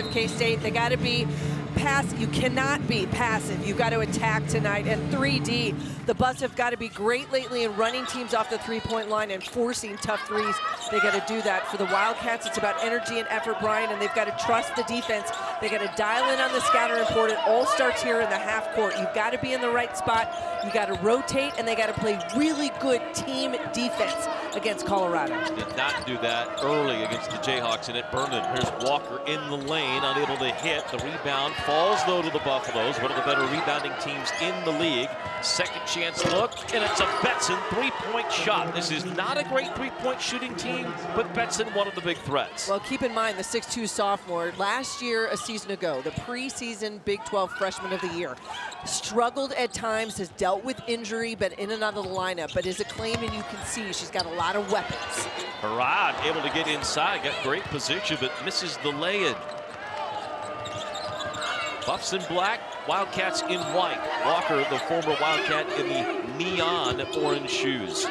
of K-State. They got to be passive. You cannot be passive. You got to attack tonight. And 3D, the Buffs have got to be great lately in running teams off the three-point line and forcing tough threes. They got to do that. For the Wildcats, it's about energy and effort, Brian, and they've got to trust the defense. They got to dial in on the scatter and port. It all starts here in the half court. You've got to be in the right spot. You got to rotate, and they got to play really good team defense against Colorado. Did not do that early against the Jayhawks, and it burned him. Here's Walker in the lane, unable to hit. The rebound falls, though, to the Buffaloes, one of the better rebounding teams in the league. Second chance look, and it's a Betson three-point shot. This is not a great three-point shooting team, but Betson, one of the big threats. Well, keep in mind the 6'2 sophomore, last year, a season ago, the preseason Big 12 Freshman of the Year, struggled at times, has dealt with injury, but in and out of the lineup, but is acclaimed, and you can see she's got a lot of weapons. Harad able to get inside, got great position, but misses the lay-in. Buffs in black, Wildcats in white. Walker, the former Wildcat, in the neon orange shoes.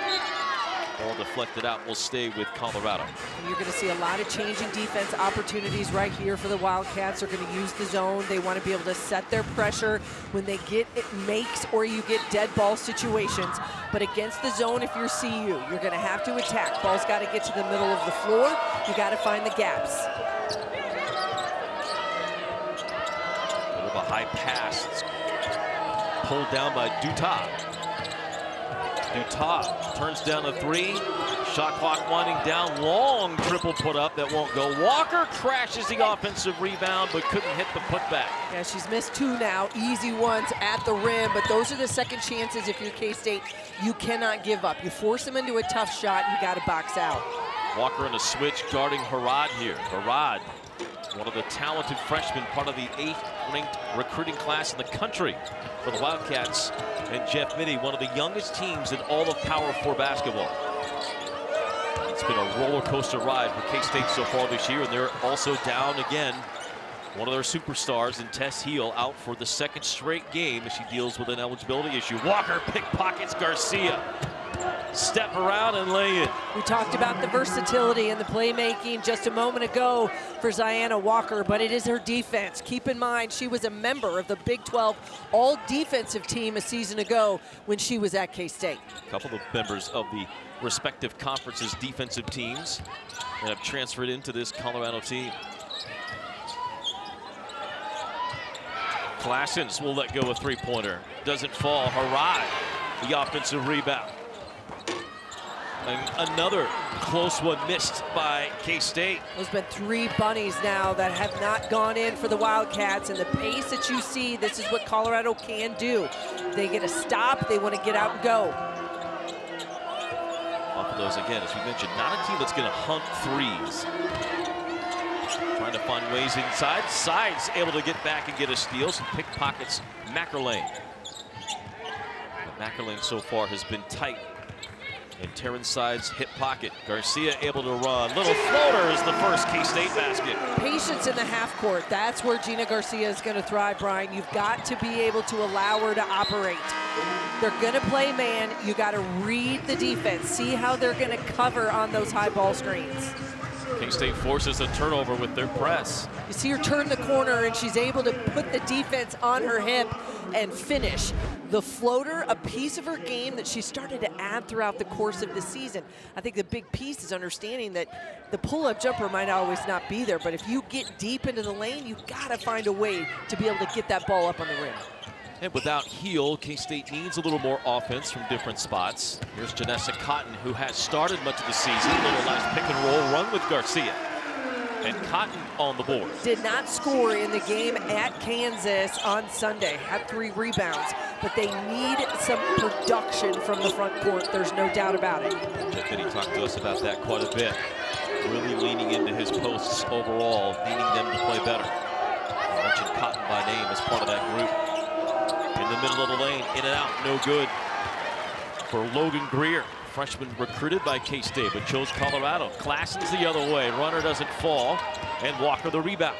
Ball deflected out, will stay with Colorado. And you're going to see a lot of changing defense opportunities right here for the Wildcats. They're going to use the zone. They want to be able to set their pressure when they get it makes or you get dead ball situations. But against the zone, if you're CU, you're going to have to attack. Ball's got to get to the middle of the floor. You got to find the gaps. Bit of a high pass. It's pulled down by Dutas. Dutas turns down a three. Shot clock winding down. Long triple put up that won't go. Walker crashes the offensive rebound, but couldn't hit the putback. Yeah, she's missed two now. Easy ones at the rim, but those are the second chances if you're K-State. You cannot give up. You force them into a tough shot, you got to box out. Walker in a switch guarding Harad here. Harad, one of the talented freshmen, part of the 8th ranked recruiting class in the country for the Wildcats. And Jeff Mitty, one of the youngest teams in all of Power 4 basketball. It's been a roller coaster ride for K-State so far this year, and they're also down again. One of their superstars in Tess Heel out for the second straight game as she deals with an eligibility issue. Walker pickpockets Garcia. Step around and lay in. We talked about the versatility and the playmaking just a moment ago for Ziana Walker, but it is her defense. Keep in mind, she was a member of the Big 12 all-defensive team a season ago when she was at K-State. A couple of members of the respective conferences' defensive teams that have transferred into this Colorado team. Classens will let go a three-pointer. Doesn't fall. Harad, the offensive rebound. And another close one missed by K-State. There's been 3 bunnies now that have not gone in for the Wildcats, and the pace that you see, this is what Colorado can do. They get a stop, they want to get out and go. Buffaloes, again, as we mentioned, not a team that's going to hunt threes. Trying to find ways inside. Sides able to get back and get a steal. Some pickpockets Mackerlane. Mackerlane so far has been tight. And Terran Sides hip pocket. Garcia able to run. Little floater is the first K-State basket. Patience in the half court. That's where Gina Garcia is going to thrive, Brian. You've got to be able to allow her to operate. They're going to play man. You got to read the defense. See how they're going to cover on those high ball screens. K-State forces a turnover with their press. You see her turn the corner, and she's able to put the defense on her hip and finish. The floater, a piece of her game that she started to add throughout the course of the season. I think the big piece is understanding that the pull-up jumper might always not be there, but if you get deep into the lane, you've got to find a way to be able to get that ball up on the rim. And without Heel, K-State needs a little more offense from different spots. Here's Janessa Cotton, who has started much of the season. A little nice pick and roll run with Garcia. And Cotton on the board. Did not score in the game at Kansas on Sunday. Had 3 rebounds, but they need some production from the front court. There's no doubt about it. Jeff Mitty talked to us about that quite a bit. Really leaning into his posts overall, needing them to play better. I mentioned Cotton by name as part of that group. In the middle of the lane, in and out, no good for Logan Greer. Freshman recruited by K-State, but chose Colorado. Classens the other way. Runner doesn't fall, and Walker the rebound.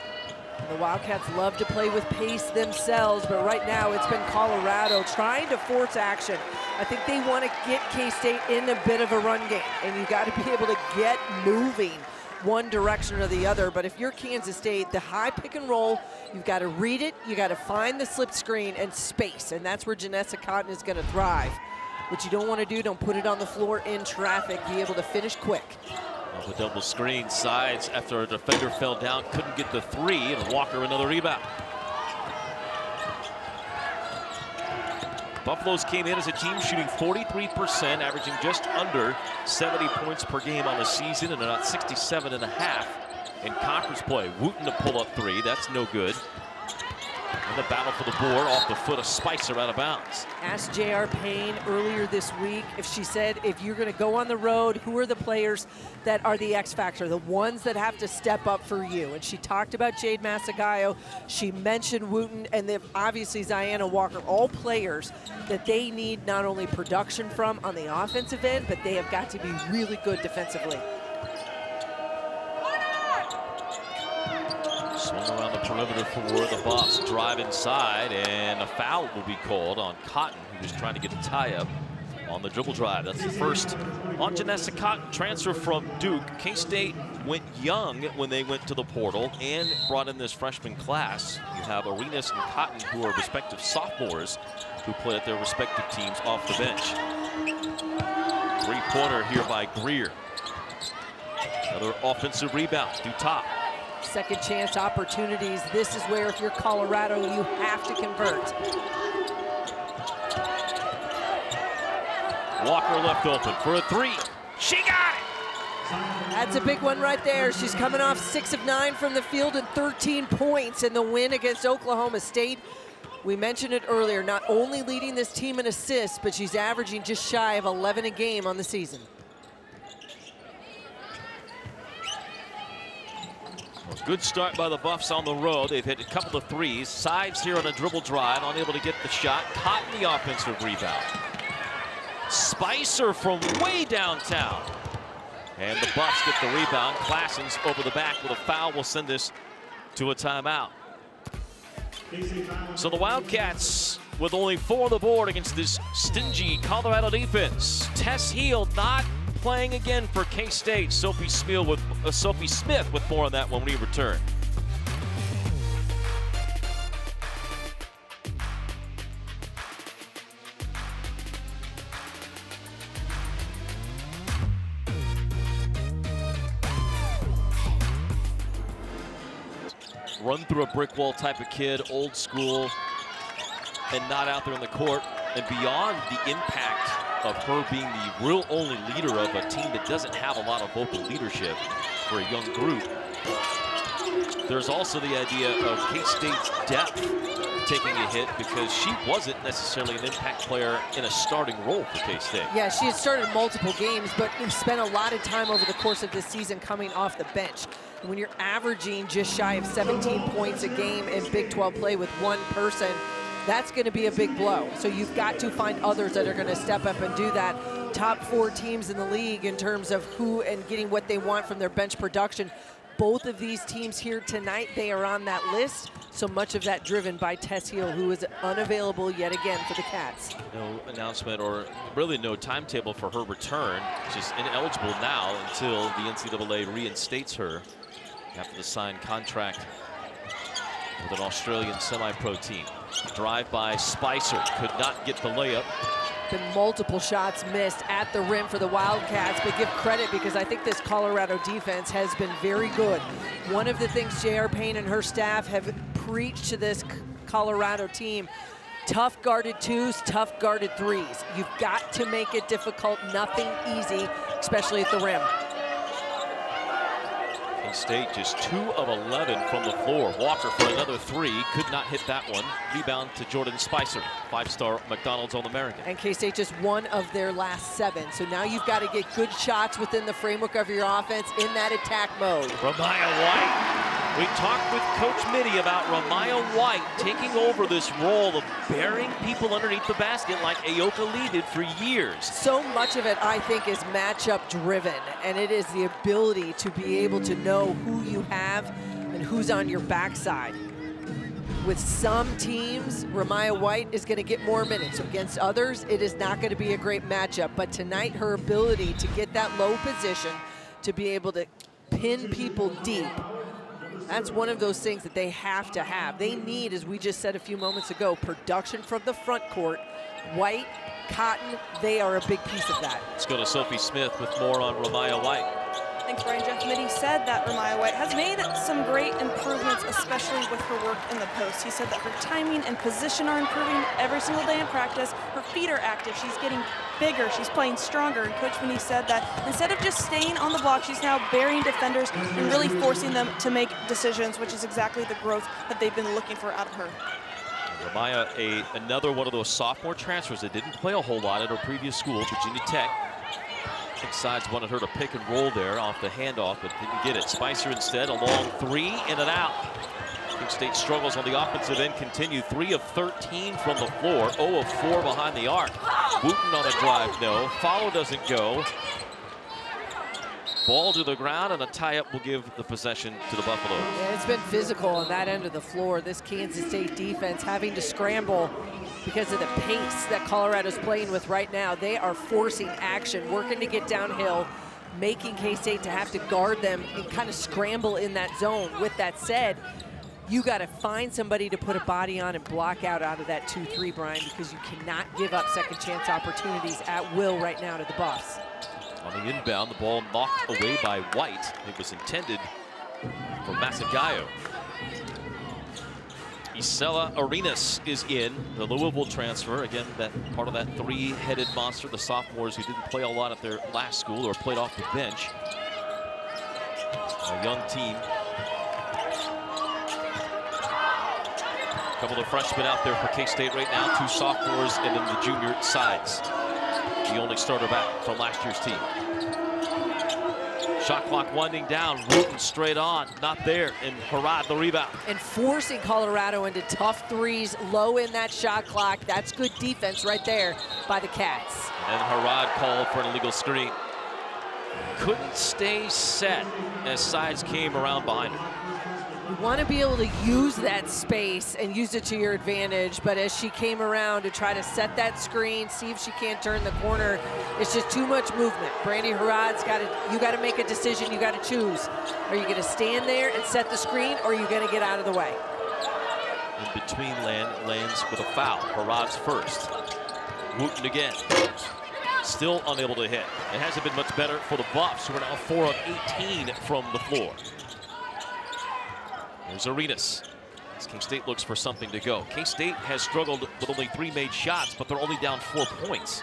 The Wildcats love to play with pace themselves, but right now it's been Colorado trying to force action. I think they want to get K-State in a bit of a run game, and you got to be able to get moving one direction or the other. But if you're Kansas State, the high pick and roll, you've got to read it, you got to find the slip screen and space, and that's where Janessa Cotton is going to thrive. What you don't want to do, don't put it on the floor in traffic, be able to finish quick. Off a double screen, sides after a defender fell down, couldn't get the three, and Walker another rebound. Buffaloes came in as a team shooting 43%, averaging just under 70 points per game on the season and about 67.5 in conference play. Wooten to pull up three, that's no good. And the battle for the board off the foot of Spicer out of bounds. Asked J.R. Payne earlier this week if she said, if you're going to go on the road, who are the players that are the X factor, the ones that have to step up for you? And she talked about Jade Masagayo. She mentioned Wooten, and then obviously Ziana Walker, all players that they need not only production from on the offensive end, but they have got to be really good defensively. Swing around the perimeter for the Buffs. Drive inside, and a foul will be called on Cotton, who was trying to get a tie-up on the dribble drive. That's the first on Janessa Cotton, transfer from Duke. K-State went young when they went to the portal and brought in this freshman class. You have Arenas and Cotton, who are respective sophomores, who play at their respective teams off the bench. Three-pointer here by Greer. Another offensive rebound, through top. Second chance opportunities. This is where, if you're Colorado, you have to convert. Walker left open for a three. She got it! That's a big one right there. She's coming off 6 of 9 from the field and 13 points in the win against Oklahoma State. We mentioned it earlier, not only leading this team in assists, but she's averaging just shy of 11 a game on the season. Good start by the Buffs on the road. They've hit a couple of threes. Sides here on a dribble drive, unable to get the shot. Caught in the offensive rebound. Spicer from way downtown. And the Buffs get the rebound. Classens over the back with a foul will send this to a timeout. So the Wildcats with only 4 on the board against this stingy Colorado defense. Tess Heel not playing again for K-State. Sophie Smith with more on that when we return. Run through a brick wall type of kid, old school, and not out there in the court. And beyond the impact of her being the real only leader of a team that doesn't have a lot of vocal leadership for a young group, there's also the idea of K-State's depth taking a hit because she wasn't necessarily an impact player in a starting role for K-State. Yeah, she had started multiple games, but we've spent a lot of time over the course of this season coming off the bench. And when you're averaging just shy of 17 points a game in Big 12 play with one person, that's going to be a big blow. So you've got to find others that are going to step up and do that. Top 4 teams in the league in terms of who and getting what they want from their bench production. Both of these teams here tonight, they are on that list. So much of that driven by Tess Heel, who is unavailable yet again for the Cats. No announcement or really no timetable for her return. She's ineligible now until the NCAA reinstates her after the signed contract with an Australian semi-pro team. Drive by Spicer, could not get the layup. Been multiple shots missed at the rim for the Wildcats, but give credit because I think this Colorado defense has been very good. One of the things J.R. Payne and her staff have preached to this Colorado team, tough guarded 2s, tough guarded 3s. You've got to make it difficult, nothing easy, especially at the rim. State just 2 of 11 from the floor. Walker for another 3, could not hit that one. Rebound to Jordan Spicer, 5-star McDonald's All-American. And K-State just 1 of their last 7. So now you've got to get good shots within the framework of your offense in that attack mode. Ramaya White. We talked with Coach Mitty about Ramaya White taking over this role of burying people underneath the basket like Ayoka Lee did for years. So much of it, I think, is matchup driven, and it is the ability to be able to know who you have and who's on your backside. With some teams, Ramaya White is going to get more minutes. Against others, it is not going to be a great matchup. But tonight, her ability to get that low position, to be able to pin people deep. That's one of those things that they have to have. They need, as we just said a few moments ago, production from the front court. White, Cotton, they are a big piece of that. Let's go to Sophie Smith with more on Ramiah White. Thanks, Brian. Jeff Mitty said that Ramiah White has made some great improvements, especially with her work in the post. He said that her timing and position are improving every single day in practice. Her feet are active. She's getting bigger. She's playing stronger. And Coach Mitty said that instead of just staying on the block, she's now burying defenders and really forcing them to make decisions, which is exactly the growth that they've been looking for out of her. Ramiah, another one of those sophomore transfers that didn't play a whole lot at her previous school, Virginia Tech. I think Sides wanted her to pick and roll there off the handoff, but didn't get it. Spicer instead, a long three, in and out. Kansas State struggles on the offensive end, continue. 3 of 13 from the floor, 0 of 4 behind the arc. Wooten on a drive, no. Follow doesn't go. Ball to the ground, and a tie-up will give the possession to the Buffaloes. Yeah, it's been physical on that end of the floor. This Kansas State defense having to scramble because of the pace that Colorado's playing with right now. They are forcing action, working to get downhill, making K-State to have to guard them and kind of scramble in that zone. With that said, you got to find somebody to put a body on and block out of that 2-3, Brian, because you cannot give up second chance opportunities at will right now to the Buffs. On the inbound, the ball knocked away by White. It was intended for Masagayo. Isela Arenas is in, the Louisville transfer. Again, that part of that three-headed monster, the sophomores who didn't play a lot at their last school or played off the bench. A young team. A couple of freshmen out there for K-State right now, 2 sophomores and then the junior Sides. The only starter back from last year's team. Shot clock winding down, Wooten straight on, not there, and Harrod the rebound. And forcing Colorado into tough threes, low in that shot clock. That's good defense right there by the Cats. And Harrod called for an illegal screen. Couldn't stay set as Sides came around behind him. You want to be able to use that space and use it to your advantage, but as she came around to try to set that screen, see if she can't turn the corner, it's just too much movement. Brandy Harrod's you got to make a decision. You got to choose. Are you going to stand there and set the screen, or are you going to get out of the way? In between lands with a foul. Harrod's first. Wooten again. Still unable to hit. It hasn't been much better for the Buffs, who are now 4 of 18 from the floor. There's Arenas. As K-State looks for something to go. K-State has struggled with only 3 made shots, but they're only down 4 points.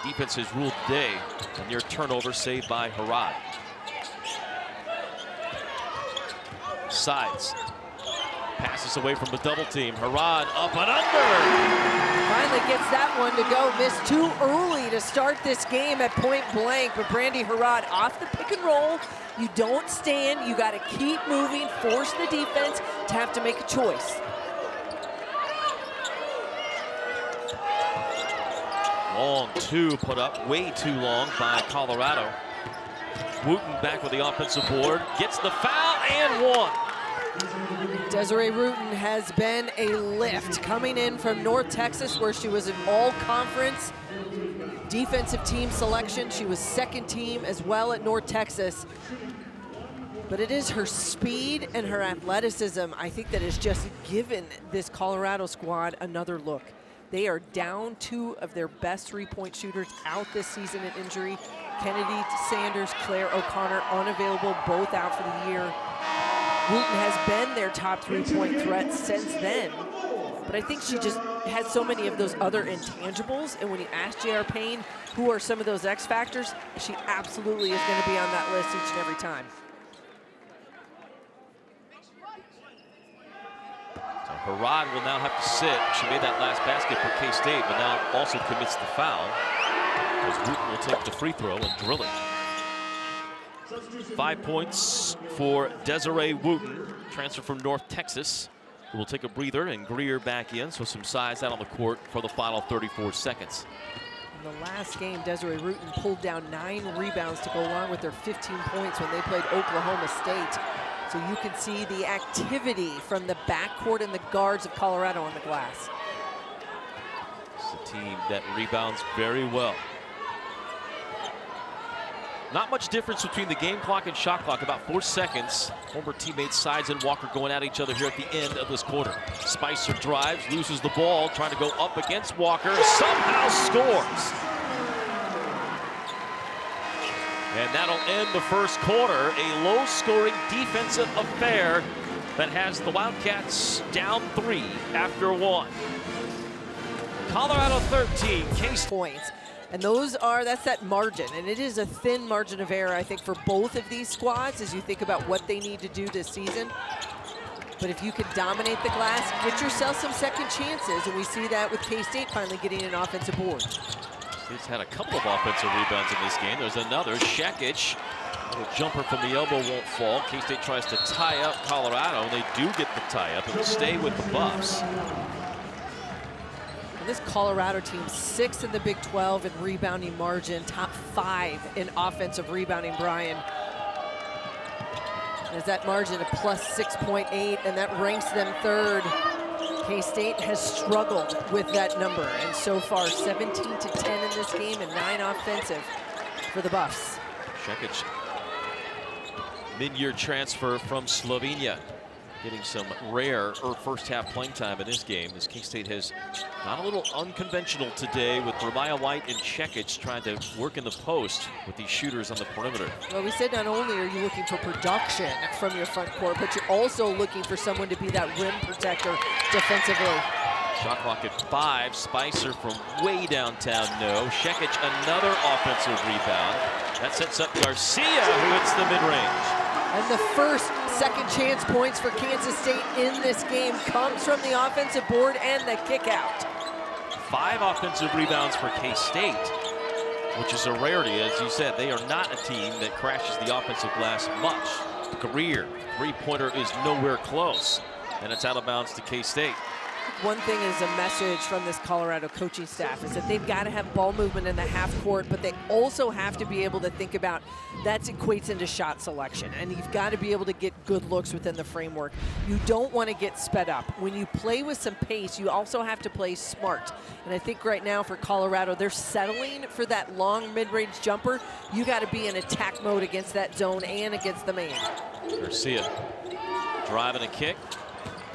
Defense has ruled the day. A near turnover saved by Harrod. Sides. Passes away from the double team. Harrod up and under. Finally gets that one to go. Missed too early to start this game at point blank, but Brandy Harrod off the pick and roll. You don't stand, you got to keep moving, force the defense to have to make a choice. Long 2 put up, way too long by Colorado. Wooten back with the offensive board, gets the foul and 1. Desiree Wooten has been a lift coming in from North Texas, where she was an all-conference defensive team selection. She was second team as well at North Texas. But it is her speed and her athleticism, I think, that has just given this Colorado squad another look. They are down 2 of their best three-point shooters out this season in injury. Kennedy Sanders, Claire O'Connor, unavailable, both out for the year. Wooten has been their top three-point threat since then. But I think she just has so many of those other intangibles. And when you ask J.R. Payne, who are some of those X factors, she absolutely is going to be on that list each and every time. So Harrod will now have to sit. She made that last basket for K-State, but now also commits the foul, because Wooten will take the free throw and drill it. 5 points for Desiree Wooten, transfer from North Texas, who will take a breather, and Greer back in, so some size out on the court for the final 34 seconds. In the last game, Desiree Wooten pulled down 9 rebounds to go along with their 15 points when they played Oklahoma State. So you can see the activity from the backcourt and the guards of Colorado on the glass. It's a team that rebounds very well. Not much difference between the game clock and shot clock, about 4 seconds. Former teammates Sides and Walker going at each other here at the end of this quarter. Spicer drives, loses the ball, trying to go up against Walker, somehow scores. And that'll end the first quarter, a low-scoring defensive affair that has the Wildcats down 3 after 1. Colorado 13, K-State points. And that's that margin. And it is a thin margin of error, I think, for both of these squads as you think about what they need to do this season. But if you could dominate the glass, get yourself some second chances. And we see that with K-State finally getting an offensive board. State's had a couple of offensive rebounds in this game. There's another. Shekic, little jumper from the elbow won't fall. K-State tries to tie up Colorado, and they do get the tie up. It'll stay with the Buffs. This Colorado team, 6th in the Big 12 in rebounding margin, top 5 in offensive rebounding, Brian. As that margin of plus 6.8, and that ranks them 3rd. K-State has struggled with that number, and so far 17 to 10 in this game and 9 offensive for the Buffs. Shekic, mid-year transfer from Slovenia, getting some rare first half playing time in this game as K-State has gone a little unconventional today with Jeremiah White and Shekic trying to work in the post with these shooters on the perimeter. Well, we said not only are you looking for production from your front court, but you're also looking for someone to be that rim protector defensively. Shot clock at 5. Spicer from way downtown, no. Shekic, another offensive rebound. That sets up Garcia, who hits the mid-range. And the first second chance points for Kansas State in this game comes from the offensive board and the kick out. 5 offensive rebounds for K-State, which is a rarity. As you said, they are not a team that crashes the offensive glass much. Career three-pointer is nowhere close, and it's out of bounds to K-State. One thing is a message from this Colorado coaching staff is that they've got to have ball movement in the half court, but they also have to be able to think about that equates into shot selection, and you've got to be able to get good looks within the framework. You don't want to get sped up. When you play with some pace, you also have to play smart. And I think right now for Colorado, they're settling for that long mid-range jumper. You got to be in attack mode against that zone and against the man. Garcia driving a kick.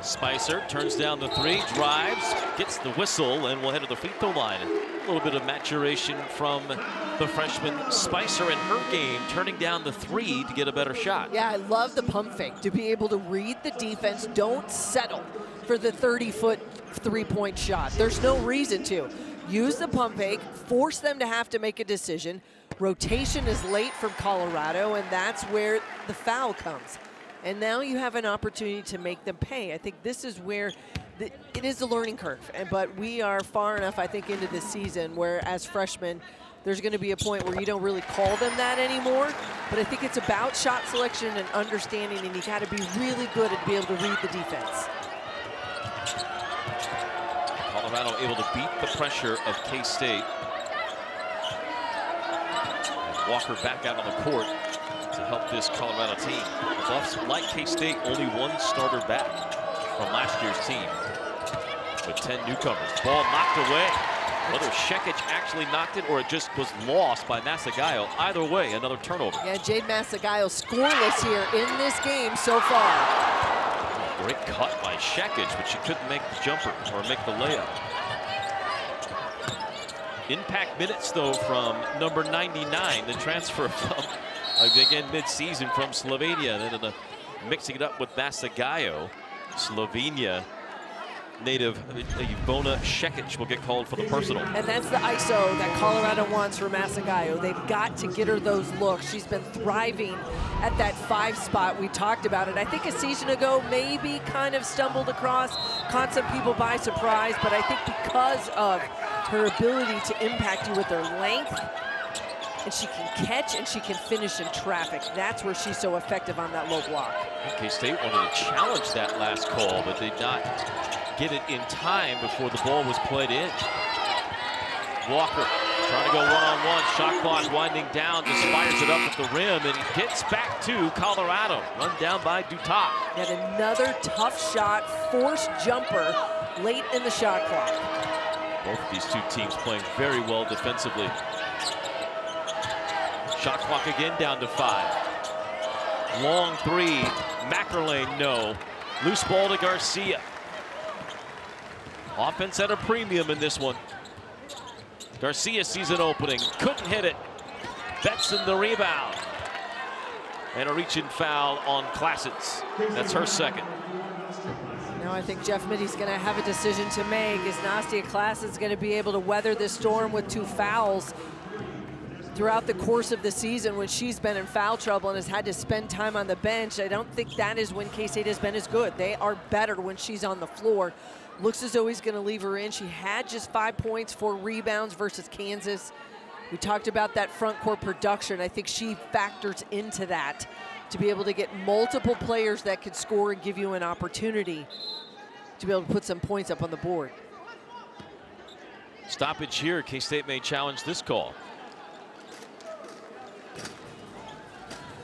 Spicer turns down the 3, drives, gets the whistle, and will head to the free throw line. A little bit of maturation from the freshman Spicer in her game, turning down the 3 to get a better shot. Yeah, I love the pump fake, to be able to read the defense. Don't settle for the 30-foot three-point shot. There's no reason to. Use the pump fake, force them to have to make a decision. Rotation is late from Colorado, and that's where the foul comes. And now you have an opportunity to make them pay. I think this is where it is a learning curve. But we are far enough, I think, into this season where as freshmen, there's going to be a point where you don't really call them that anymore. But I think it's about shot selection and understanding, and you got to be really good at being able to read the defense. Colorado able to beat the pressure of K-State. Walker back out on the court to help this Colorado team. The Buffs, like K-State, only one starter back from last year's team with 10 newcomers. Ball knocked away. Whether Shekic actually knocked it or it just was lost by Masagayo, either way, another turnover. Yeah, Jade Masagayo scoreless here in this game so far. Great cut by Shekic, but she couldn't make the jumper or make the layup. Impact minutes, though, from number 99, the transfer from, again, mid-season from Slovenia. Then mixing it up with Masagayo. Slovenia native Ivona Shekic will get called for the personal. And that's the ISO that Colorado wants for Masagayo. They've got to get her those looks. She's been thriving at that 5 spot. We talked about it. I think a season ago, maybe kind of stumbled across, caught some people by surprise, but I think because of her ability to impact you with her length, and she can catch and she can finish in traffic. That's where she's so effective on that low block. K-State wanted to challenge that last call, but did not get it in time before the ball was played in. Walker trying to go one-on-one, shot clock winding down, just fires it up at the rim, and he gets back to Colorado. Run down by Dutat. Yet another tough shot, forced jumper late in the shot clock. Both of these two teams playing very well defensively. Shot clock again down to 5. Long three, Mackerlane, no. Loose ball to Garcia. Offense at a premium in this one. Garcia sees an opening, couldn't hit it. Betson the rebound. And a reach-in foul on Classens. That's her second. Now I think Jeff Mitty's going to have a decision to make. Is Nastia Classens going to be able to weather this storm with 2 fouls throughout the course of the season when she's been in foul trouble and has had to spend time on the bench? I don't think that is when K-State has been as good. They are better when she's on the floor. Looks as though he's going to leave her in. She had just 5 points, 4 rebounds versus Kansas. We talked about that front court production. I think she factors into that to be able to get multiple players that could score and give you an opportunity to be able to put some points up on the board. Stoppage here. K-State may challenge this call.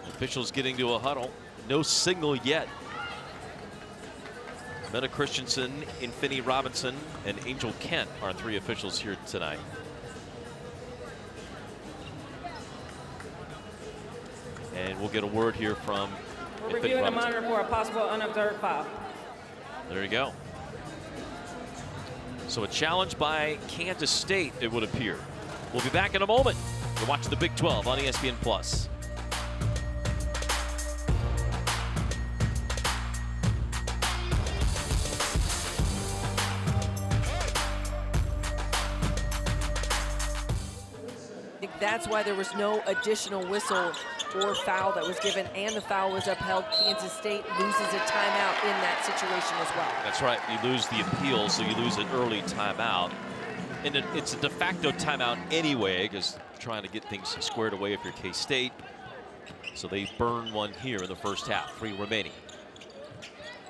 Officials getting to a huddle. No signal yet. Meta Christensen, Infinity Robinson, and Angel Kent are 3 officials here tonight. And we'll get a word here from We're reviewing the monitor for a possible unobserved foul. There you go. So a challenge by Kansas State, it would appear. We'll be back in a moment. You're watching the Big 12 on ESPN+. I think that's why there was no additional whistle or foul that was given, and the foul was upheld. Kansas State loses a timeout in that situation as well. That's right. You lose the appeal, so you lose an early timeout. And it's a de facto timeout anyway, because trying to get things squared away if you're K-State. So they burn one here in the first half, 3 remaining.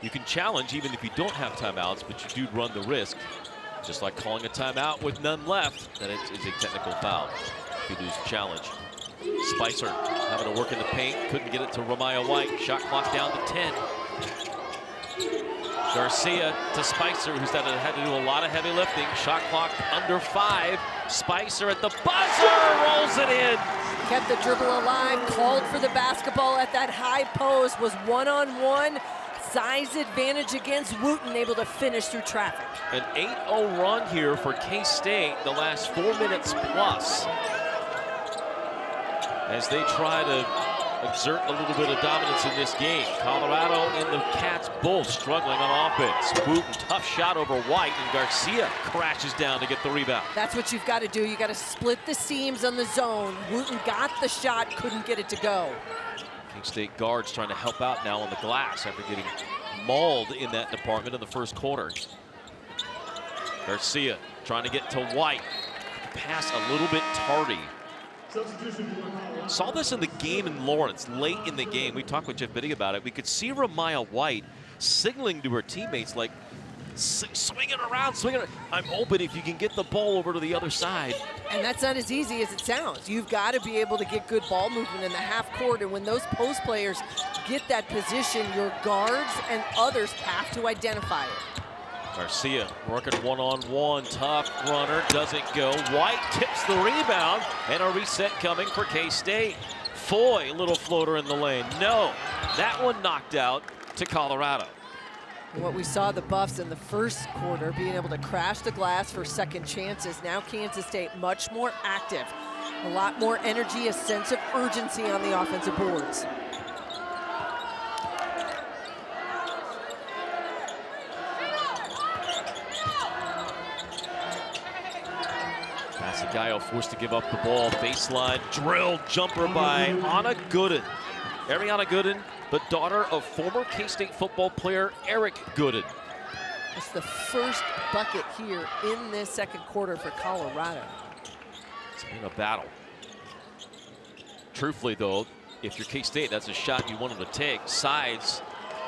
You can challenge even if you don't have timeouts, but you do run the risk, just like calling a timeout with none left, that it is a technical foul if you lose a challenge. Spicer having to work in the paint, couldn't get it to Ramaya White. Shot clock down to 10. Garcia to Spicer, who's had to do a lot of heavy lifting. Shot clock under 5. Spicer at the buzzer, rolls it in. Kept the dribble alive, called for the basketball at that high post, was one-on-one. Size advantage against Wooten, able to finish through traffic. An 8-0 run here for K-State the last 4 minutes plus, as they try to exert a little bit of dominance in this game. Colorado and the Cats both struggling on offense. Wooten, tough shot over White, and Garcia crashes down to get the rebound. That's what you've got to do. You got to split the seams on the zone. Wooten got the shot, couldn't get it to go. K-State guards trying to help out now on the glass after getting mauled in that department in the first quarter. Garcia trying to get to White. Pass a little bit tardy. Saw this in the game in Lawrence, late in the game. We talked with Jeff Mitty about it. We could see Ramaya White signaling to her teammates, like, swing it around, swing it. I'm open if you can get the ball over to the other side. And that's not as easy as it sounds. You've got to be able to get good ball movement in the half court. And when those post players get that position, your guards and others have to identify it. Garcia working one-on-one, tough runner, doesn't go. White tips the rebound, and a reset coming for K-State. Foy, little floater in the lane. No, that one knocked out to Colorado. What we saw the Buffs in the first quarter, being able to crash the glass for second chances. Now Kansas State much more active, a lot more energy, a sense of urgency on the offensive boards. Gaio forced to give up the ball. Baseline drilled jumper by Anna Gooden. Ariana Gooden, the daughter of former K-State football player Eric Gooden. It's the first bucket here in this second quarter for Colorado. It's been a battle. Truthfully, though, if you're K-State, that's a shot you want them to take. Sides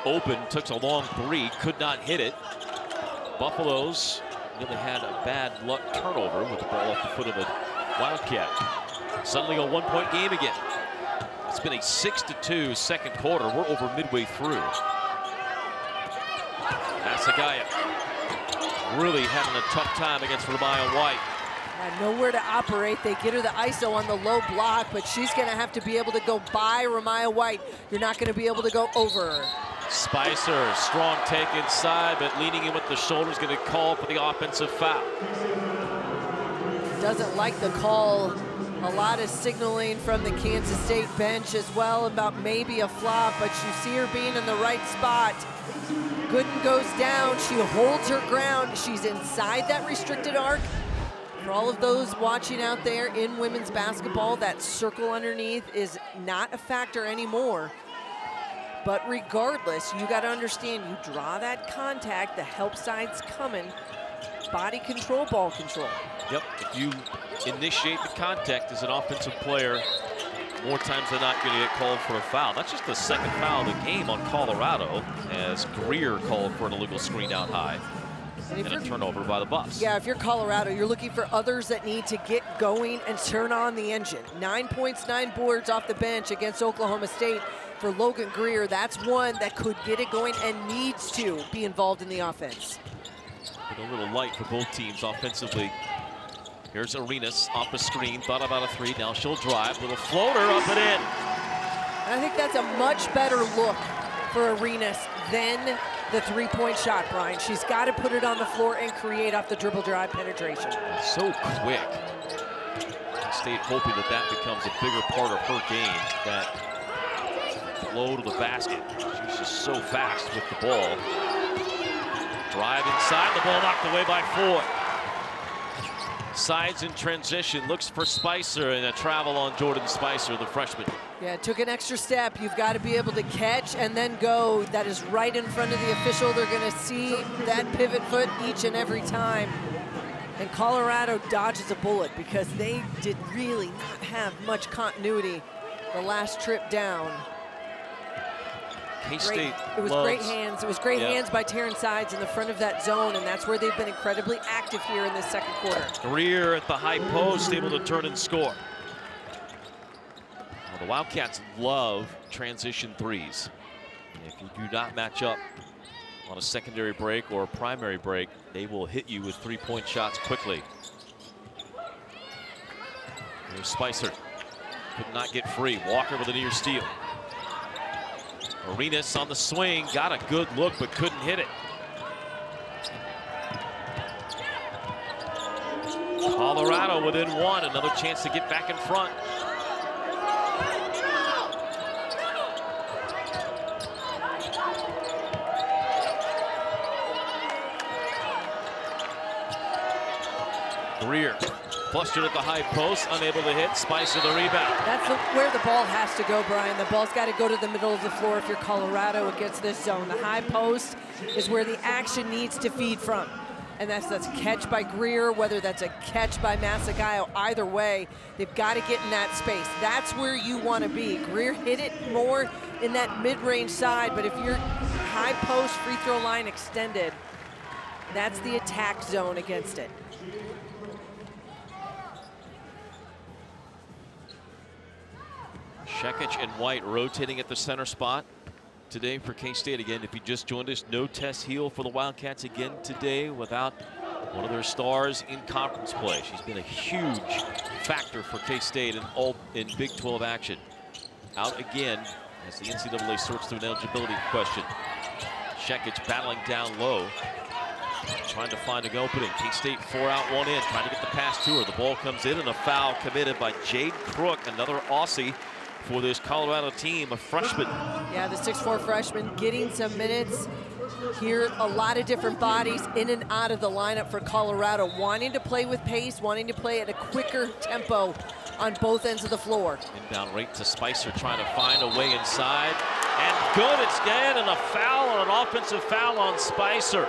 open, took a long 3, could not hit it. Buffaloes really had a bad luck turnover with the ball off the foot of the Wildcat. Suddenly a 1-point game again. It's been a 6-2 second quarter. We're over midway through. Asagaya really having a tough time against Ramaya White. Nowhere to operate. They get her the ISO on the low block, but she's going to have to be able to go by Ramaya White. You're not going to be able to go over her. Spicer, strong take inside, but leaning in with the shoulders, going to call for the offensive foul. Doesn't like the call. A lot of signaling from the Kansas State bench as well about maybe a flop, but you see her being in the right spot. Gooden goes down. She holds her ground. She's inside that restricted arc. For all of those watching out there in women's basketball, that circle underneath is not a factor anymore. But regardless, you got to understand, you draw that contact, the help side's coming. Body control, ball control. Yep, if you initiate the contact as an offensive player, more times than not going to get called for a foul. That's just the second foul of the game on Colorado, as Greer called for an illegal screen out high. And a turnover by the Buffs. Yeah, if you're Colorado, you're looking for others that need to get going and turn on the engine. 9 points, 9 boards off the bench against Oklahoma State for Logan Greer. That's one that could get it going and needs to be involved in the offense. Been a little light for both teams offensively. Here's Arenas off the screen, thought about a three. Now she'll drive, little floater up and in. I think that's a much better look for Arenas than the three-point shot, Brian. She's got to put it on the floor and create off the dribble drive penetration. So quick. State hoping that that becomes a bigger part of her game, that flow to the basket. She's just so fast with the ball. Drive inside, the ball knocked away by Ford. Sides in transition, looks for Spicer, and a travel on Jordan Spicer, the freshman. Yeah, took an extra step. You've got to be able to catch and then go. That is right in front of the official. They're going to see that pivot foot each and every time. And Colorado dodges a bullet because they did really not have much continuity the last trip down. K-State It was great hands. It was great hands by Taryn Sides in the front of that zone, and that's where they've been incredibly active here in this second quarter. Greer at the high post, able to turn and score. Well, the Wildcats love transition threes. And if you do not match up on a secondary break or a primary break, they will hit you with three-point shots quickly. Here's Spicer. Could not get free. Walker with a near steal. Arenas on the swing, got a good look, but couldn't hit it. Colorado within one, another chance to get back in front. Greer flustered at the high post, unable to hit. Spicer the rebound. That's where the ball has to go, Brian. The ball's got to go to the middle of the floor if you're Colorado against this zone. The high post is where the action needs to feed from. And that's a catch by Greer, whether that's a catch by Masagayo. Either way, they've got to get in that space. That's where you want to be. Greer hit it more in that mid-range side, but if you're high post, free throw line extended, that's the attack zone against it. Shekic and White rotating at the center spot today for K-State. Again, if you just joined us, no Tess Heel for the Wildcats again today without one of their stars in conference play. She's been a huge factor for K-State in Big 12 action. Out again as the NCAA sorts through an eligibility question. Shekic battling down low, trying to find an opening. K-State 4 out, 1 in, trying to get the pass to her. The ball comes in and a foul committed by Jade Crook, another Aussie for this Colorado team, a freshman. Yeah, the 6'4" freshman getting some minutes here. A lot of different bodies in and out of the lineup for Colorado, wanting to play with pace, wanting to play at a quicker tempo on both ends of the floor. Inbound right to Spicer, trying to find a way inside. And good, it's good, and a foul, on an offensive foul on Spicer.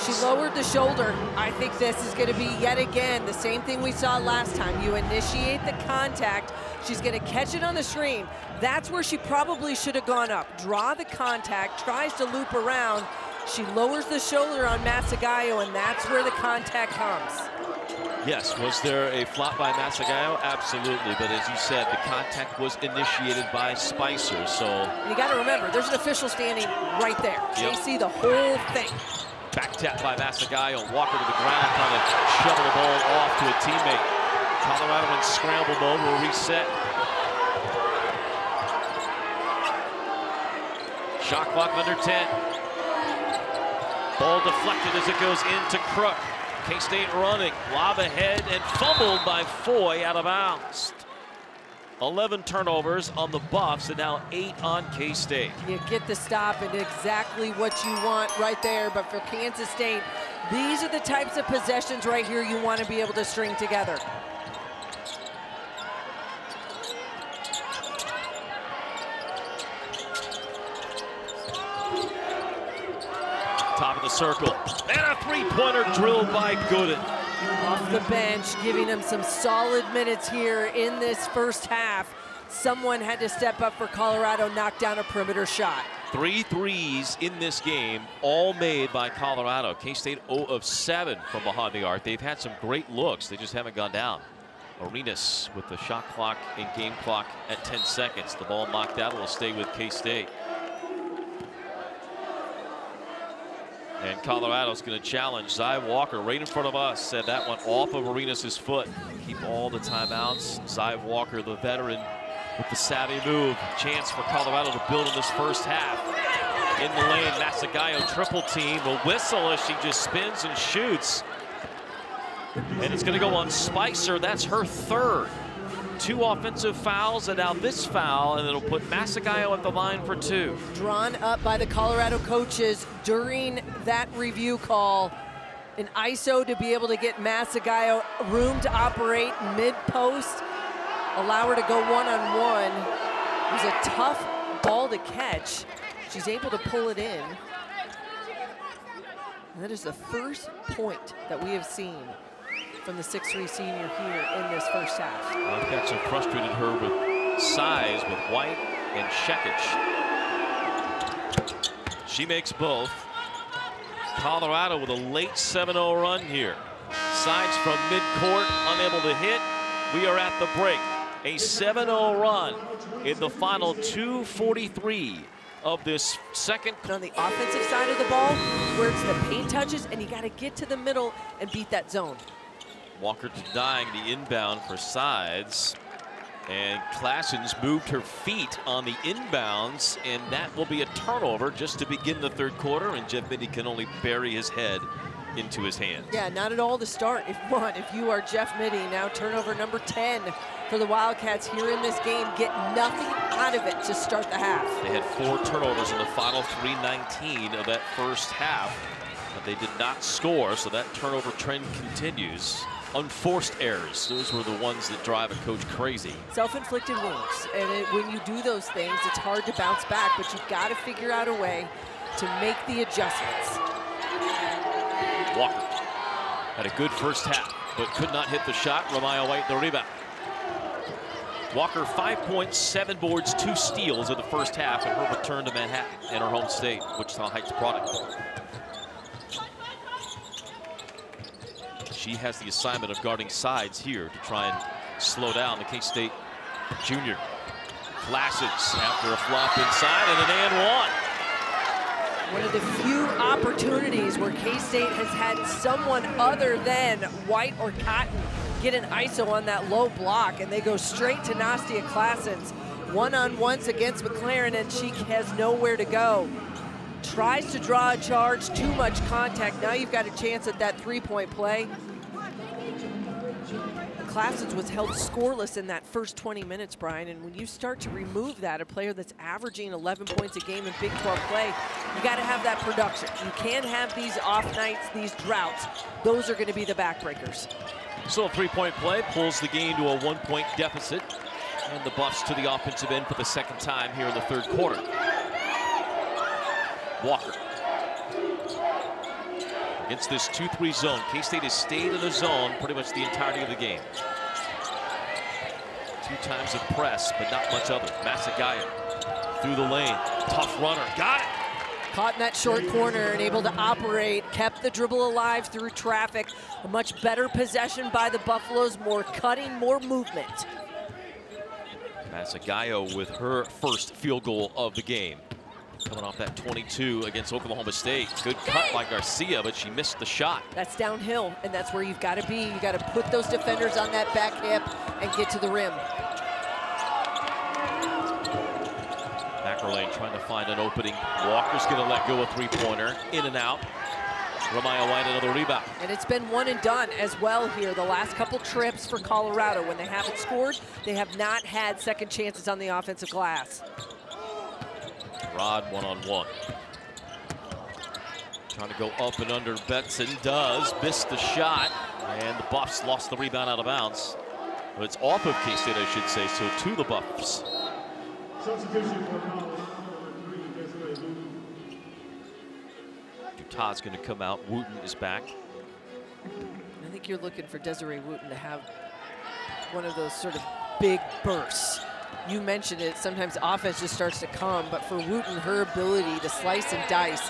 She lowered the shoulder. I think this is going to be yet again the same thing we saw last time. You initiate the contact. She's going to catch it on the screen. That's where she probably should have gone up. Draw the contact, tries to loop around. She lowers the shoulder on Masagayo, and that's where the contact comes. Yes, was there a flop by Masagayo? Absolutely, but as you said, the contact was initiated by Spicer, so. You got to remember, there's an official standing right there. They see the whole thing. Back tap by Masagayo. Walker to the ground, trying to shovel the ball off to a teammate. Colorado in scramble mode will reset. Shot clock under 10. Ball deflected as it goes into Crook. K-State running, lob ahead, and fumbled by Foy out of bounds. 11 turnovers on the Buffs, and now 8 on K-State. You get the stop and exactly what you want right there, but for Kansas State, these are the types of possessions right here you want to be able to string together. Top of the circle, and a three-pointer drilled by Gooden. Off the bench, giving him some solid minutes here in this first half. Someone had to step up for Colorado, knock down a perimeter shot. 3 threes in this game, all made by Colorado. K-State 0 of 7 from behind the arc. They've had some great looks, they just haven't gone down. Arenas with the shot clock and game clock at 10 seconds. The ball knocked out, will stay with K-State. And Colorado's going to challenge Zy Walker right in front of us. Said that one off of Arenas' foot. Keep all the timeouts. Zy Walker, the veteran, with the savvy move. Chance for Colorado to build in this first half. In the lane, Masagayo triple team. A whistle as she just spins and shoots. And it's going to go on Spicer. That's her third. 2 offensive fouls, and now this foul, and it'll put Masagayo at the line for 2. Drawn up by the Colorado coaches during that review call. An ISO to be able to get Masagayo room to operate mid-post. Allow her to go one-on-one. It was a tough ball to catch. She's able to pull it in. And that is the first point that we have seen from the 6'3" senior here in this first half. Wildcats have frustrated her with size with White and Shekic. She makes both. Colorado with a late 7-0 run here. Sides from midcourt, unable to hit. We are at the break. A 7-0 run in the final 2:43 of this second. On the offensive side of the ball, where it's the paint touches, and you got to get to the middle and beat that zone. Walker denying the inbound for Sides. And Klassens moved her feet on the inbounds, and that will be a turnover just to begin the third quarter, and Jeff Mitty can only bury his head into his hands. Yeah, not at all to start. If you are Jeff Mitty, now turnover number 10 for the Wildcats here in this game. Get nothing out of it to start the half. They had 4 turnovers in the final 3:19 of that first half, but they did not score, so that turnover trend continues. Unforced errors, those were the ones that drive a coach crazy. Self-inflicted wounds, and when you do those things, it's hard to bounce back, but you've got to figure out a way to make the adjustments. Walker had a good first half, but could not hit the shot. Ramaya White the rebound. Walker 5 points, 7 boards, 2 steals in the first half, and her return to Manhattan in her home state, Wichita Heights product. She has the assignment of guarding Sides here to try and slow down the K-State junior. Klassens after a flop inside and an and 1. One of the few opportunities where K-State has had someone other than White or Cotton get an ISO on that low block, and they go straight to Nastia Klassens. One-on-ones against McLaren, and she has nowhere to go. Tries to draw a charge, too much contact. Now you've got a chance at that three-point play. Klassens was held scoreless in that first 20 minutes, Brian, and when you start to remove that, a player that's averaging 11 points a game in Big 12 play, you got to have that production. You can't have these off nights, these droughts. Those are going to be the backbreakers. So a 3-point play pulls the game to a 1-point deficit, and the Buffs to the offensive end for the second time here in the third quarter. Walker against this 2-3 zone. K-State has stayed in the zone pretty much the entirety of the game. 2 times of press, but not much other. Masagayo through the lane. Tough runner. Got it. Caught in that short corner and able to operate. Kept the dribble alive through traffic. A much better possession by the Buffaloes. More cutting, more movement. Masagayo with her first field goal of the game. Coming off that 22 against Oklahoma State. Good cut by Garcia, but she missed the shot. That's downhill, and that's where you've got to be. You got to put those defenders on that back hip and get to the rim. Backer lane trying to find an opening. Walker's going to let go a three-pointer. In and out. Ramaya White, another rebound. And it's been one and done as well here. The last couple trips for Colorado, when they haven't scored, they have not had second chances on the offensive glass. Rod one-on-one. Trying to go up and under. Betson does. Missed the shot. And the Buffs lost the rebound out of bounds. But it's off of K-State, I should say, so to the Buffs. Substitution for Colorado, number 3, Desiree Wooten. Todd's going to come out. Wooten is back. I think you're looking for Desiree Wooten to have one of those sort of big bursts. You mentioned it, sometimes offense just starts to come, but for Wooten, her ability to slice and dice,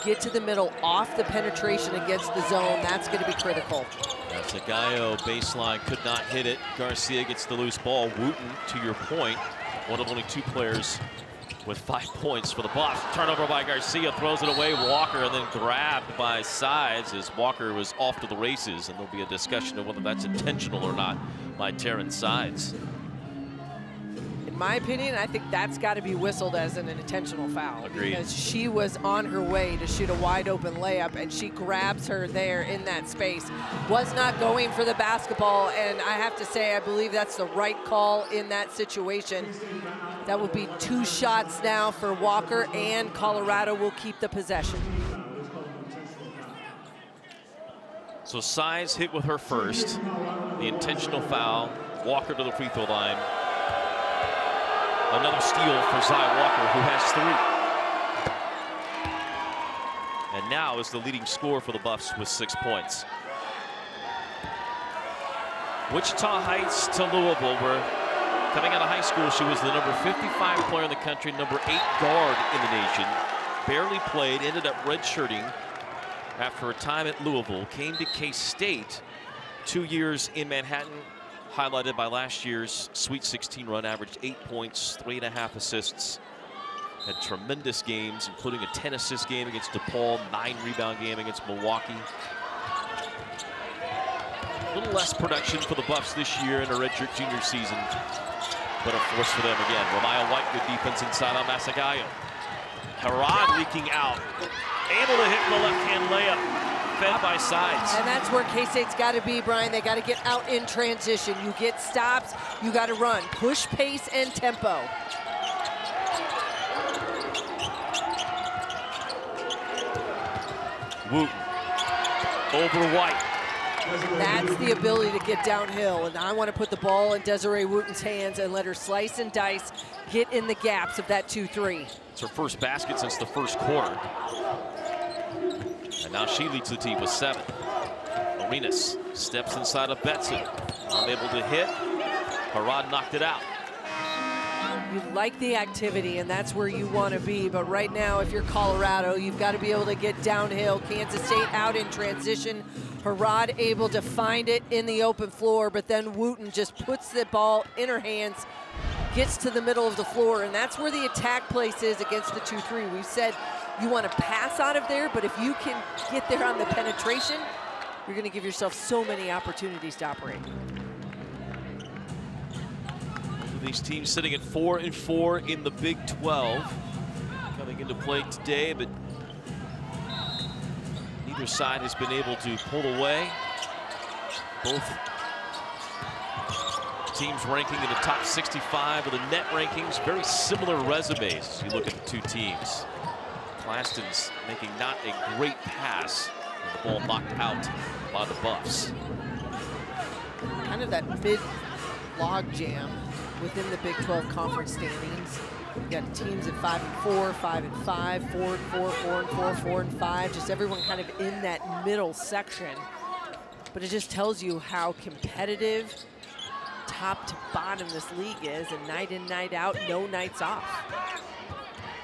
get to the middle off the penetration against the zone, that's going to be critical. That's a Gallo baseline, could not hit it. Garcia gets the loose ball. Wooten, to your point, one of only 2 players with 5 points for the Buffs. Turnover by Garcia, throws it away. Walker, and then grabbed by Sides as Walker was off to the races, and there'll be a discussion of whether that's intentional or not by Terrence Sides. In my opinion, I think that's got to be whistled as an intentional foul. Agreed. Because she was on her way to shoot a wide open layup, and she grabs her there in that space. Was not going for the basketball, and I have to say, I believe that's the right call in that situation. That would be 2 shots now for Walker, and Colorado will keep the possession. So Sides hit with her first. The intentional foul. Walker to the free throw line. Another steal for Zy Walker, who has 3. And now is the leading scorer for the Buffs with 6 points. Wichita Heights to Louisville, where coming out of high school, she was the number 55 player in the country, number 8 guard in the nation. Barely played, ended up redshirting after her time at Louisville. Came to K-State, 2 years in Manhattan, highlighted by last year's Sweet 16 run, averaged 8 points, 3.5 assists. Had tremendous games, including a 10-assist game against DePaul, 9-rebound game against Milwaukee. A little less production for the Buffs this year in a redshirt junior season, but a force for them again. Ramaya White, good defense inside on Masagallo. Harad leaking out, able to hit the left-hand layup, fed by Sides. And that's where K-State's got to be, Brian. They got to get out in transition. You get stops, you got to run. Push, pace, and tempo. Wooten over White. That's the ability to get downhill, and I want to put the ball in Desiree Wooten's hands and let her slice and dice, get in the gaps of that 2-3. It's her first basket since the first quarter. And now she leads the team with 7. Arenas steps inside of Betson. Unable to hit. Harad knocked it out. You like the activity, and that's where you want to be. But right now, if you're Colorado, you've got to be able to get downhill. Kansas State out in transition. Harad able to find it in the open floor, but then Wooten just puts the ball in her hands, gets to the middle of the floor, and that's where the attack place is against the 2-3. We've said you want to pass out of there, but if you can get there on the penetration, you're going to give yourself so many opportunities to operate. These teams sitting at 4-4 in the Big 12. Coming into play today, but neither side has been able to pull away. Both teams ranking in the top 65 of the net rankings. Very similar resumes as you look at the 2 teams. Claston's making not a great pass, and the ball knocked out by the Buffs. Kind of that mid-log jam within the Big 12 conference standings. You got teams at 5-4, 5-5, 4-4, 4-4, 4-5. Just everyone kind of in that middle section. But it just tells you how competitive, top to bottom, this league is, and night in, night out, no nights off.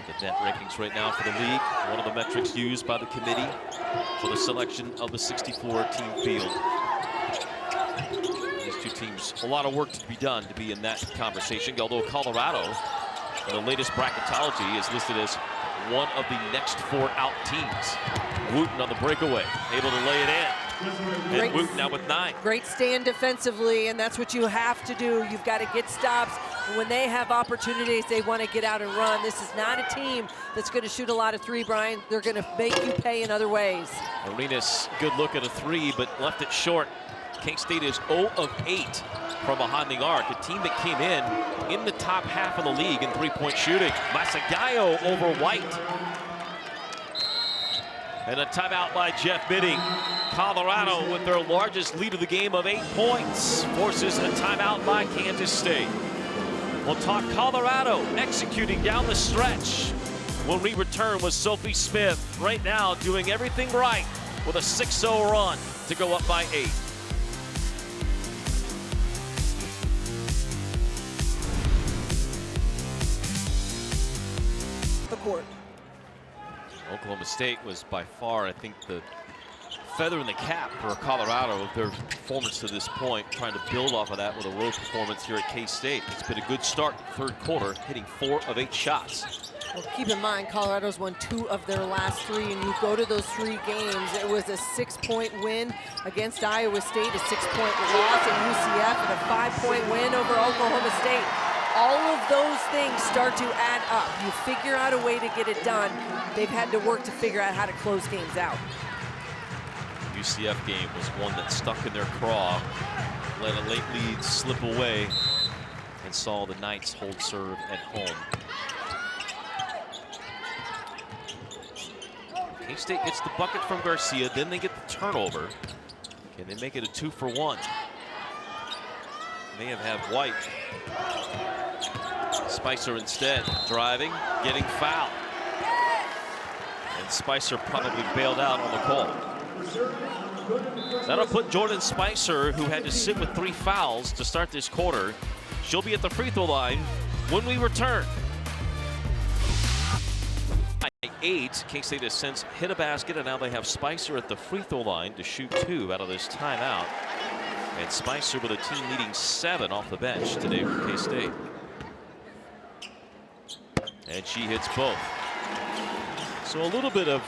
The net rankings right now for the league, one of the metrics used by the committee for the selection of the 64-team field. These 2 teams, a lot of work to be done to be in that conversation, although Colorado, in the latest bracketology, is listed as one of the next 4 out teams. Wooten on the breakaway, able to lay it in. And Wooten now with 9. Great stand defensively, and that's what you have to do. You've got to get stops. And when they have opportunities, they want to get out and run. This is not a team that's going to shoot a lot of 3, Brian. They're going to make you pay in other ways. Arenas, good look at a 3, but left it short. K-State is 0 of 8 from behind the arc. A team that came in the top half of the league in 3-point shooting. Masagayo over White. And a timeout by Jeff Biddy. Colorado, with their largest lead of the game of 8 points, forces a timeout by Kansas State. We'll talk Colorado executing down the stretch when we return with Sophie Smith. Right now, doing everything right with a 6-0 run to go up by 8. The court. Oklahoma State was by far, I think, the feather in the cap for Colorado of their performance to this point, trying to build off of that with a road performance here at K-State. It's been a good start third quarter, hitting 4 of 8 shots. Well, keep in mind, Colorado's won 2 of their last 3, and you go to those 3 games, it was a 6-point win against Iowa State, a 6-point loss at UCF, and a 5-point win over Oklahoma State. All of those things start to add up. You figure out a way to get it done. They've had to work to figure out how to close games out. UCF game was one that stuck in their craw, let a late lead slip away, and saw the Knights hold serve at home. K-State gets the bucket from Garcia, then they get the turnover. Can they make it a 2-for-1? May have White. Spicer instead, driving, getting fouled. And Spicer probably bailed out on the call. That'll put Jordan Spicer, who had to sit with 3 fouls to start this quarter. She'll be at the free throw line when we return. 8, K-State has since hit a basket, and now they have Spicer at the free throw line to shoot 2 out of this timeout. And Spicer with a team leading 7 off the bench today for K-State. And she hits both. So a little bit of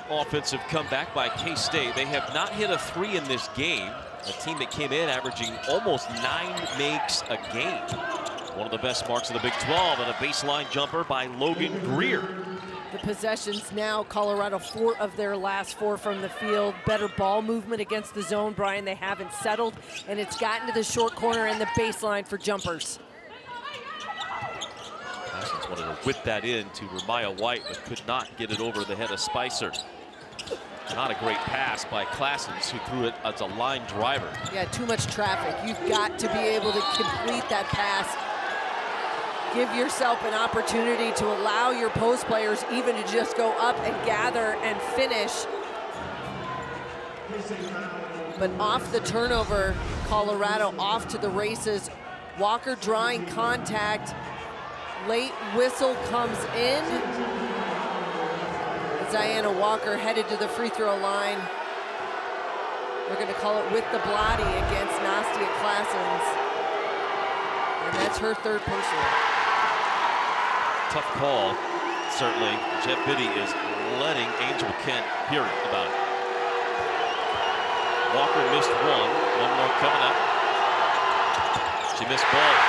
offensive comeback by K-State. They have not hit a 3 in this game. A team that came in averaging almost 9 makes a game. One of the best marks of the Big 12, and a baseline jumper by Logan Greer. The possessions now, Colorado 4 of their last 4 from the field. Better ball movement against the zone, Brian. They haven't settled, and it's gotten to the short corner and the baseline for jumpers. Classens wanted to whip that in to Ramaya White, but could not get it over the head of Spicer. Not a great pass by Classens, who threw it as a line driver. Yeah, too much traffic. You've got to be able to complete that pass. Give yourself an opportunity to allow your post players even to just go up and gather and finish. But off the turnover, Colorado off to the races. Walker drawing contact. Late whistle comes in. Diana Walker headed to the free throw line. We're going to call it with the bloody against Nastia Classens. And that's her 3rd personal. Tough call, certainly. Jeff Biddy is letting Angel Kent hear it about it. Walker missed one more coming up. She missed both.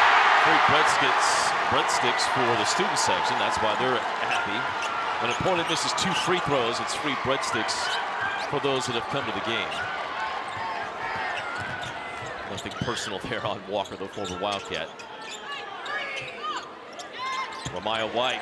3 breadsticks for the student section. That's why they're happy. When an opponent misses 2 free throws, it's free breadsticks for those that have come to the game. Nothing personal there on Walker, the former Wildcat. Ramaya White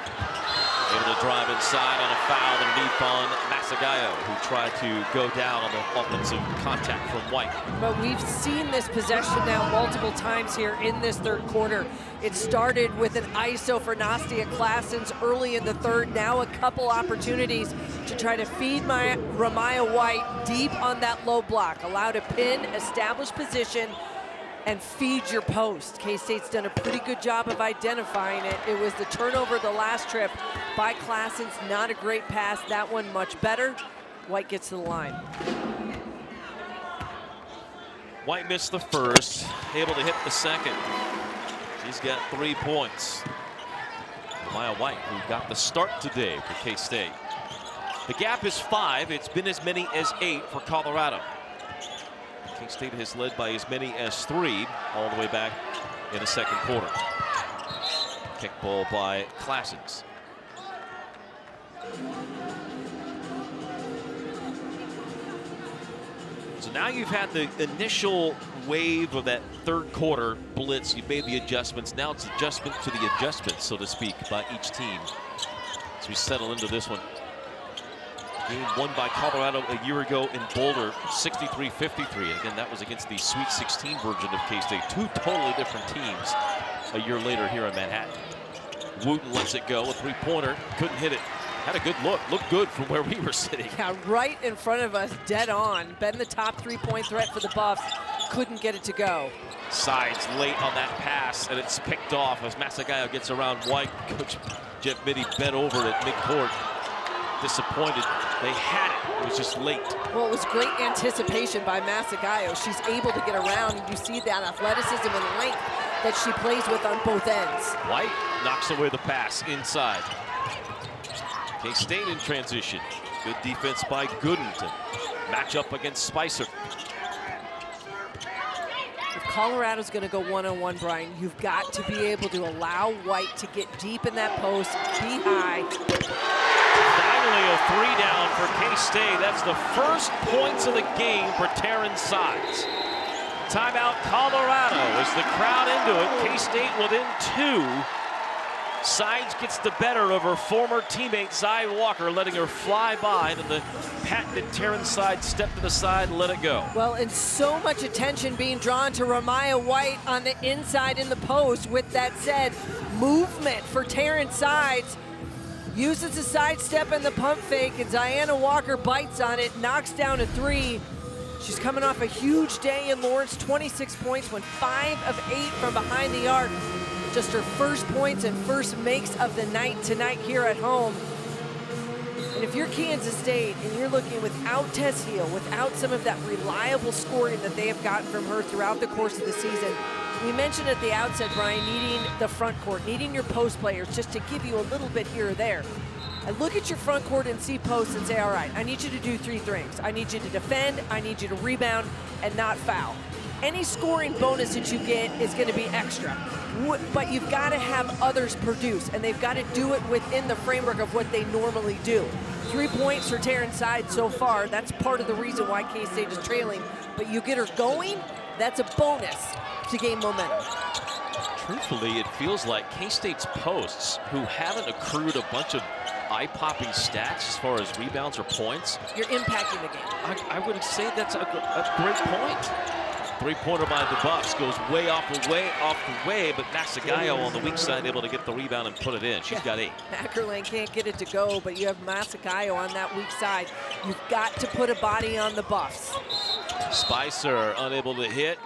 able to drive inside on a foul underneath on Masagayo, who tried to go down on the offensive contact from White. But we've seen this possession now multiple times here in this 3rd quarter. It started with an ISO for Nastia Classens early in the 3rd. Now a couple opportunities to try to feed Ramaya White deep on that low block. Allow to pin, establish position, and feed your post. K-State's done a pretty good job of identifying it. It was the turnover the last trip by Classens. Not a great pass. That one much better. White gets to the line. White missed the first, able to hit the second. She's got 3 points. Maya White, who got the start today for K-State. The gap is 5. It's been as many as 8 for Colorado. K-State has led by as many as 3 all the way back in the second quarter. Kick ball by Classens. So now you've had the initial wave of that third quarter blitz. You've made the adjustments. Now it's adjustment to the adjustments, so to speak, by each team as we settle into this one. Game won by Colorado a year ago in Boulder, 63-53. Again, that was against the Sweet 16 version of K-State. 2 totally different teams a year later here in Manhattan. Wooten lets it go, a three-pointer, couldn't hit it. Had a good look, looked good from where we were sitting. Yeah, right in front of us, dead on. Been the top 3-point threat for the Buffs, couldn't get it to go. Sides late on that pass, and it's picked off as Masagayo gets around White. Coach Jeff Mitty bent over at midcourt. Disappointed. They had it. It was just late. Well, it was great anticipation by Masagayo. She's able to get around, and you see that athleticism and length that she plays with on both ends. White knocks away the pass inside. K-State in transition. Good defense by Gooden to match up against Spicer. If Colorado's going to go one-on-one, Brian, you've got to be able to allow White to get deep in that post, be high. Finally a 3 down for K-State. That's the first points of the game for Terran Sides. Timeout Colorado as the crowd into it. K-State within 2. Sides gets the better of her former teammate, Zy Walker, letting her fly by. And then the patented Terran Side stepped to the side and let it go. Well, and so much attention being drawn to Ramaya White on the inside in the post. With that said, movement for Terran Sides. Uses the sidestep and the pump fake, and Diana Walker bites on it, knocks down a 3. She's coming off a huge day in Lawrence, 26 points, went 5 of 8 from behind the arc. Just her first points and first makes of the night tonight here at home. And if you're Kansas State and you're looking without Tess Heel, without some of that reliable scoring that they have gotten from her throughout the course of the season, we mentioned at the outset, Brian, needing the front court, needing your post players just to give you a little bit here or there. I look at your front court and see posts and say, all right, I need you to do 3 things. I need you to defend, I need you to rebound, and not foul. Any scoring bonus that you get is going to be extra. But you've got to have others produce, and they've got to do it within the framework of what they normally do. 3 points for Terran Side so far. That's part of the reason why K-State is trailing. But you get her going, that's a bonus to gain momentum. Truthfully, it feels like K-State's posts, who haven't accrued a bunch of eye-popping stats as far as rebounds or points. You're impacting the game. I would say that's a great point. 3-pointer by the Buffs goes way off the way, but Masagayo on the weak side able to get the rebound and put it in. She's got 8. Ackerlane can't get it to go, but you have Masagayo on that weak side. You've got to put a body on the Buffs. Spicer unable to hit.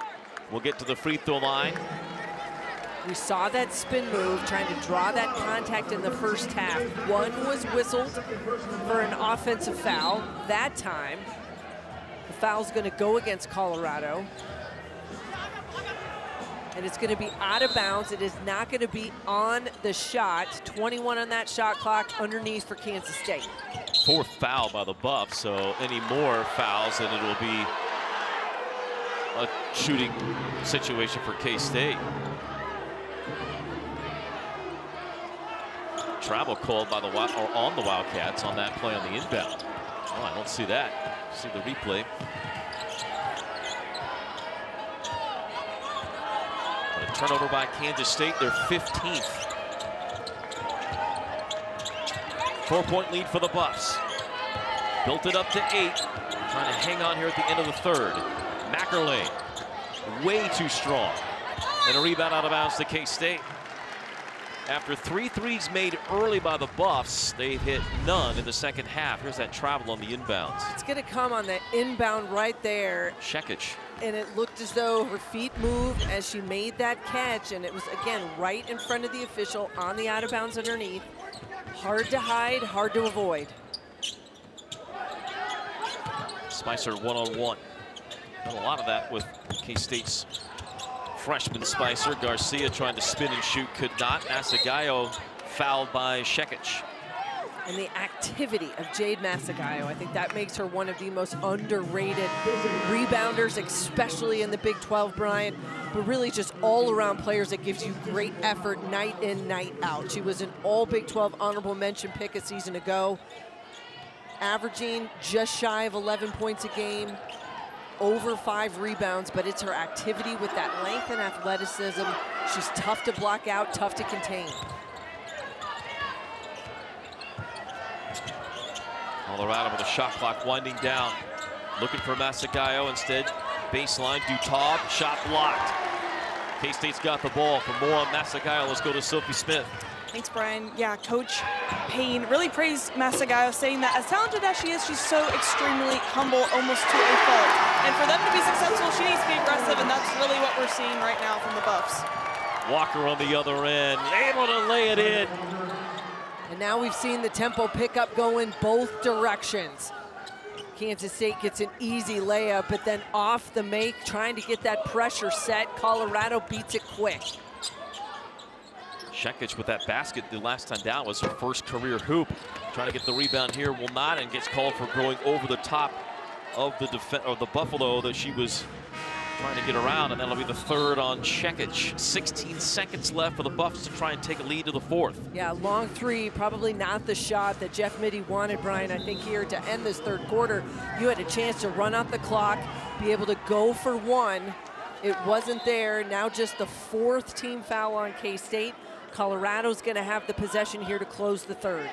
We'll get to the free throw line. We saw that spin move, trying to draw that contact in the first half. One was whistled for an offensive foul. That time, the foul's going to go against Colorado. And it's going to be out of bounds. It is not going to be on the shot. 21 on that shot clock underneath for Kansas State. 4th foul by the Buffs, so any more fouls and it will be a shooting situation for K-State. Travel called by on the Wildcats on that play on the inbound. Oh, I don't see that. See the replay. But a turnover by Kansas State, their 15th. 4-point lead for the Buffs. Built it up to 8. Trying to hang on here at the end of the 3rd. Mackerlane, way too strong. And a rebound out of bounds to K-State. After 3 threes made early by the Buffs, they've hit none in the second half. Here's that travel on the inbounds. It's going to come on that inbound right there. Shekic. And it looked as though her feet moved as she made that catch. And it was, again, right in front of the official on the out of bounds underneath. Hard to hide, hard to avoid. Spicer one-on-one. Done a lot of that with K-State's freshman Spicer. Garcia trying to spin and shoot, could not. Masagayo fouled by Shekic. And the activity of Jade Masagayo, I think that makes her one of the most underrated rebounders, especially in the Big 12, Brian, but really just all-around players that gives you great effort night in, night out. She was an all Big 12 honorable mention pick a season ago, averaging just shy of 11 points a game, over 5 rebounds, but it's her activity with that length and athleticism. She's tough to block out, tough to contain. Colorado with a shot clock winding down. Looking for Masagayo instead. Baseline, Dutab, shot blocked. K-State's got the ball. For more on Masagayo, let's go to Sophie Smith. Thanks, Brian. Yeah, Coach Payne really praised Masagayo, saying that as talented as she is, she's so extremely humble, almost to a fault. And for them to be successful, she needs to be aggressive, and that's really what we're seeing right now from the Buffs. Walker on the other end, able to lay it in. And now we've seen the tempo pick up go in both directions. Kansas State gets an easy layup, but then off the make, trying to get that pressure set. Colorado beats it quick. Shekic with that basket the last time down was her first career hoop. Trying to get the rebound here, will not, and gets called for going over the top of the Buffalo that she was trying to get around, and that'll be the third on Shekic. 16 seconds left for the Buffs to try and take a lead to the fourth. Yeah, long three, probably not the shot that Jeff Mittie wanted, Brian. I think here to end this third quarter, you had a chance to run out the clock, be able to go for one. It wasn't there. Now just the 4th team foul on K-State. Colorado's gonna have the possession here to close the third.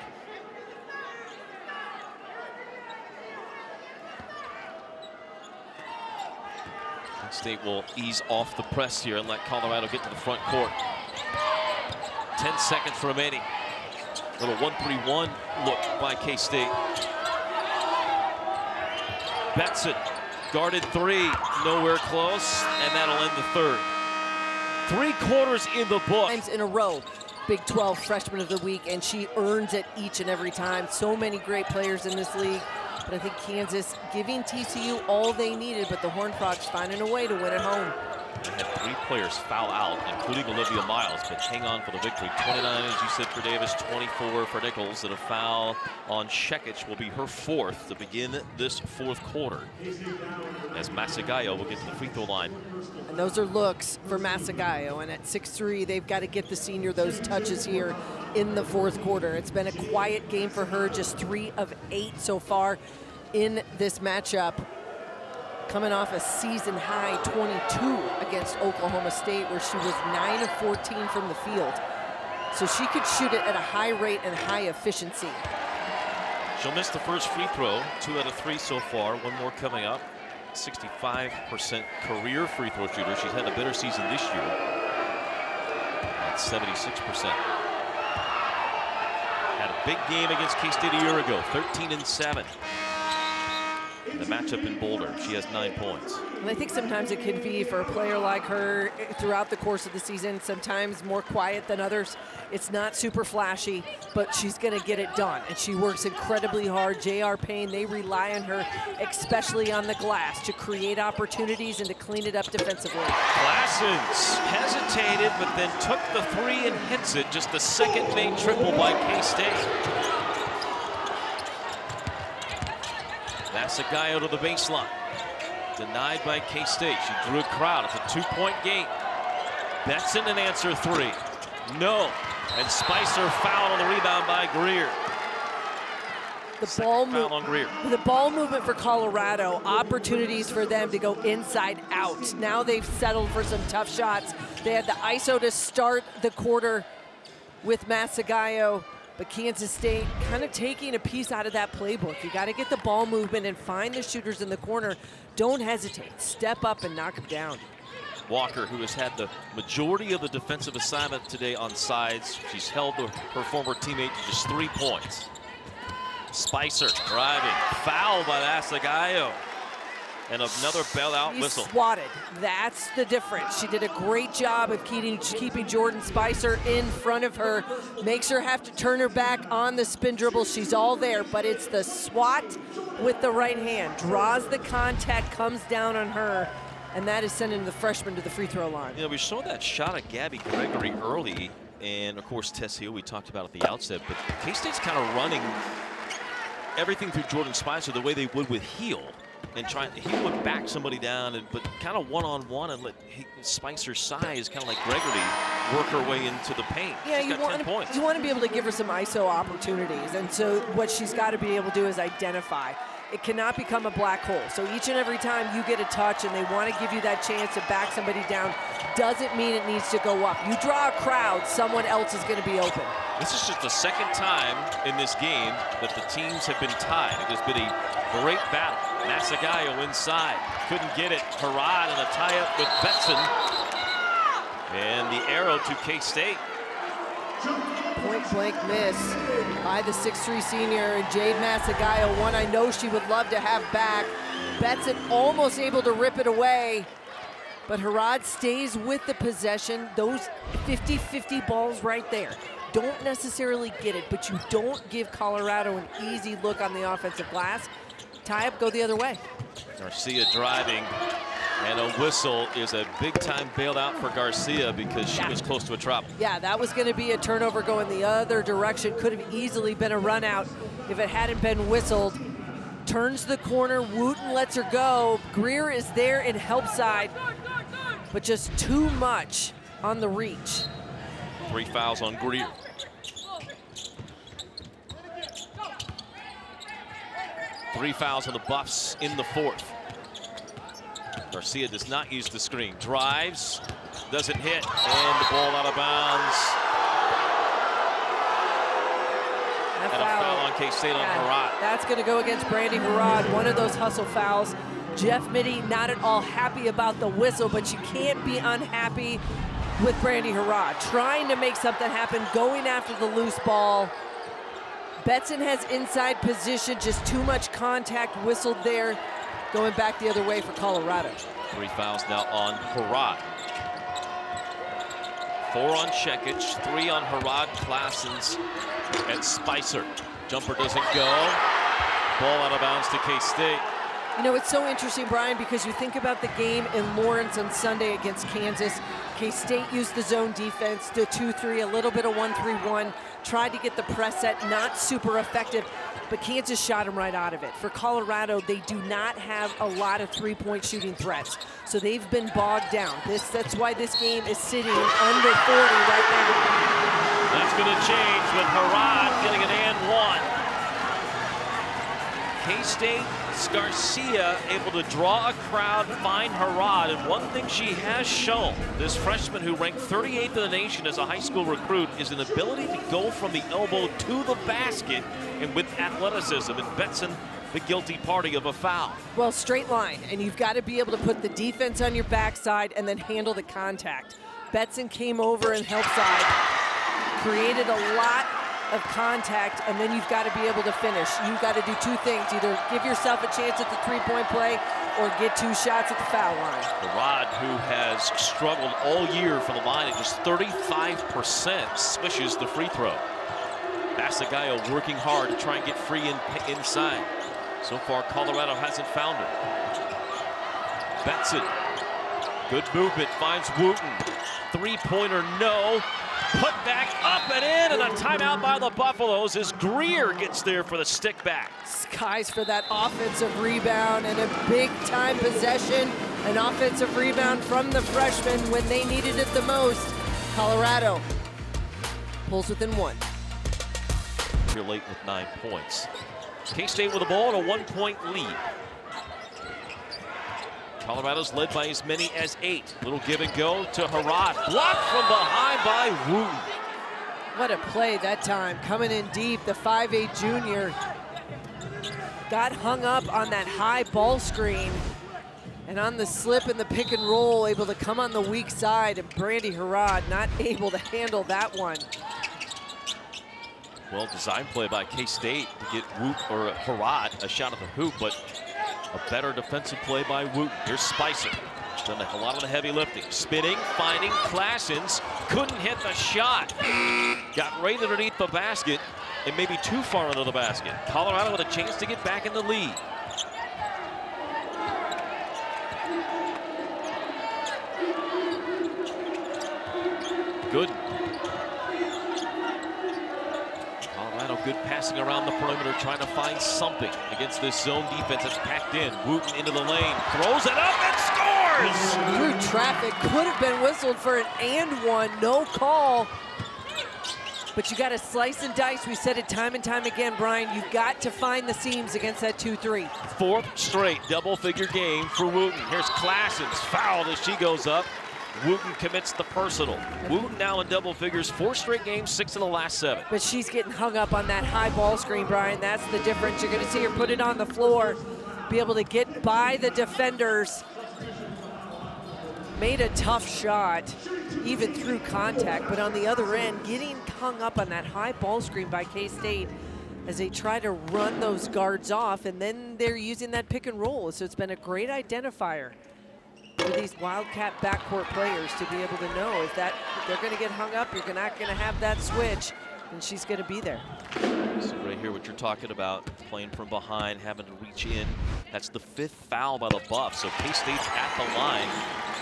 State will ease off the press here and let Colorado get to the front court. 10 seconds remaining. Little 1-3-1 look by K-State. Betson guarded 3, nowhere close, and that'll end the third. 3 quarters in the book. Times in a row, Big 12 Freshman of the Week, and she earns it each and every time. So many great players in this league. But I think Kansas giving TCU all they needed, but the Horned Frogs finding a way to win at home. They had 3 players foul out, including Olivia Miles, but hang on for the victory. 29, as you said, for Davis, 24 for Nichols, and a foul on Shekic will be her 4th to begin this 4th quarter. As Masagayo will get to the free throw line. And those are looks for Masagayo, and at 6'3", they've got to get the senior those touches here in the 4th quarter. It's been a quiet game for her, just 3 of 8 so far in this matchup. Coming off a season-high 22 against Oklahoma State, where she was 9 of 14 from the field. So she could shoot it at a high rate and high efficiency. She'll miss the first free throw, 2 out of 3 so far, 1 more coming up. 65% career free throw shooter. She's had a better season this year at 76%. Had a big game against K-State a year ago, 13-7. The matchup in Boulder, she has 9 points. And I think sometimes it can be for a player like her throughout the course of the season, sometimes more quiet than others. It's not super flashy, but she's gonna get it done. And she works incredibly hard. J.R. Payne, they rely on her, especially on the glass, to create opportunities and to clean it up defensively. Classens hesitated, but then took the 3 and hits it. Just the second main triple by K-State. Masagayo to the baseline. Denied by K-State. She drew a crowd. It's a 2-point game. Betson an answer 3. No. And Spicer fouled on the rebound by Greer. The ball movement for Colorado, opportunities for them to go inside out. Now they've settled for some tough shots. They had the ISO to start the quarter with Masagayo. But Kansas State kind of taking a piece out of that playbook. You got to get the ball movement and find the shooters in the corner. Don't hesitate. Step up and knock them down. Walker, who has had the majority of the defensive assignment today on sides. She's held her former teammate to just 3 points. Spicer driving. Foul by Masagayo. And another bailout whistle. Swatted. That's the difference. She did a great job of keeping Jordan Spicer in front of her. Makes her have to turn her back on the spin dribble. She's all there, but it's the swat with the right hand. Draws the contact, comes down on her, and that is sending the freshman to the free throw line. You know, we saw that shot of Gabby Gregory early And of course, Tess Hill, we talked about at the outset, but K-State's kind of running everything through Jordan Spicer the way they would with Heel. And he would back somebody down, but kind of one-on-one and let Spicer's size, kind of like Gregory, work her way into the paint. Yeah, she's got 10 points. You want to be able to give her some ISO opportunities. And so what she's got to be able to do is identify. It cannot become a black hole. So each and every time you get a touch and they want to give you that chance to back somebody down, doesn't mean it needs to go up. You draw a crowd, someone else is going to be open. This is just the second time in this game that the teams have been tied. It has been a great battle. Masagayo inside, couldn't get it. Harad and a tie-up with Betson. And the arrow to K-State. Point blank miss by the 6'3" senior, and Jade Masagayo, one I know she would love to have back. Betson almost able to rip it away, but Harad stays with the possession. Those 50-50 balls right there. Don't necessarily get it, but you don't give Colorado an easy look on the offensive glass. Tie up, go the other way. Garcia driving, and a whistle is a big-time bailout for Garcia because she was close to a trouble. Yeah, that was going to be a turnover going the other direction. Could have easily been a run out if it hadn't been whistled. Turns the corner, Wooten lets her go. Greer is there in help side, but just too much on the reach. 3 fouls on Greer. Three fouls on the Buffs in the fourth. Garcia does not use the screen. Drives, doesn't hit, and the ball out of bounds. And a foul on K-State on Harad. That's going to go against Brandy Harad, one of those hustle fouls. Jeff Mitty not at all happy about the whistle, but you can't be unhappy with Brandy Harad. Trying to make something happen, going after the loose ball. Betson has inside position, just too much contact, whistled there. Going back the other way for Colorado. 3 fouls now on Harad. 4 on Chekic, 3 on Harad, Klassens, and Spicer. Jumper doesn't go. Ball out of bounds to K-State. You know, it's so interesting, Brian, because you think about the game in Lawrence on Sunday against Kansas. K-State used the zone defense, the 2-3, a little bit of 1-3-1, tried to get the press set, not super effective, but Kansas shot him right out of it. For Colorado, they do not have a lot of three-point shooting threats, so they've been bogged down. That's why this game is sitting under 40 right now. That's going to change with Harad getting an and one. K-State, Garcia able to draw a crowd, find Harad, and one thing she has shown, this freshman who ranked 38th in the nation as a high school recruit, is an ability to go from the elbow to the basket and with athleticism, and Betson the guilty party of a foul. Well, straight line, and you've got to be able to put the defense on your backside and then handle the contact. Betson came over and help side, created a lot of contact, and then you've got to be able to finish. You've got to do two things: either give yourself a chance at the three-point play or get 2 shots at the foul line. Harad, who has struggled all year from the line at just 35%, swishes the free throw. Masagayo working hard to try and get free inside. So far, Colorado hasn't found her. Betson, good movement, finds Wooten. Three-pointer, no. Put back up and in, and a timeout by the Buffaloes as Greer gets there for the stick back. Skies for that offensive rebound and a big-time possession. An offensive rebound from the freshman when they needed it the most. Colorado pulls within 1. Here late with 9 points. K-State with the ball and a 1-point lead. Colorado's led by as many as 8. Little give and go to Harad. Blocked from behind by Wooten. What a play that time. Coming in deep, the 5'8" junior got hung up on that high ball screen. And on the slip and the pick and roll, able to come on the weak side. And Brandy Harad not able to handle that one. Well, design play by K-State to get Harad a shot at the hoop, but a better defensive play by Wooten. Here's Spicer. She's done a lot of the heavy lifting. Spinning, finding Klassens. Couldn't hit the shot. Got right underneath the basket and maybe too far under the basket. Colorado with a chance to get back in the lead. Good. good passing around the perimeter, trying to find something against this zone defense that's packed in. Wooten into the lane, throws it up and scores! Through traffic, could have been whistled for an and one, no call. But you got to slice and dice. We said it time and time again, Brian. You've got to find the seams against that 2-3. Fourth straight double-figure game for Wooten. Here's Classens, fouled as she goes up. Wooten commits the personal. Wooten now in double figures, 4 straight games, 6 of the last 7. But she's getting hung up on that high ball screen, Brian. That's the difference. You're going to see her put it on the floor, be able to get by the defenders. Made a tough shot, even through contact, but on the other end, getting hung up on that high ball screen by K-State as they try to run those guards off, and then they're using that pick and roll. So it's been a great identifier for these Wildcat backcourt players to be able to know if they're going to get hung up, you're not going to have that switch, and she's going to be there. So right here, what you're talking about, playing from behind, having to reach in. That's the 5th foul by the Buffs. So K-State's at the line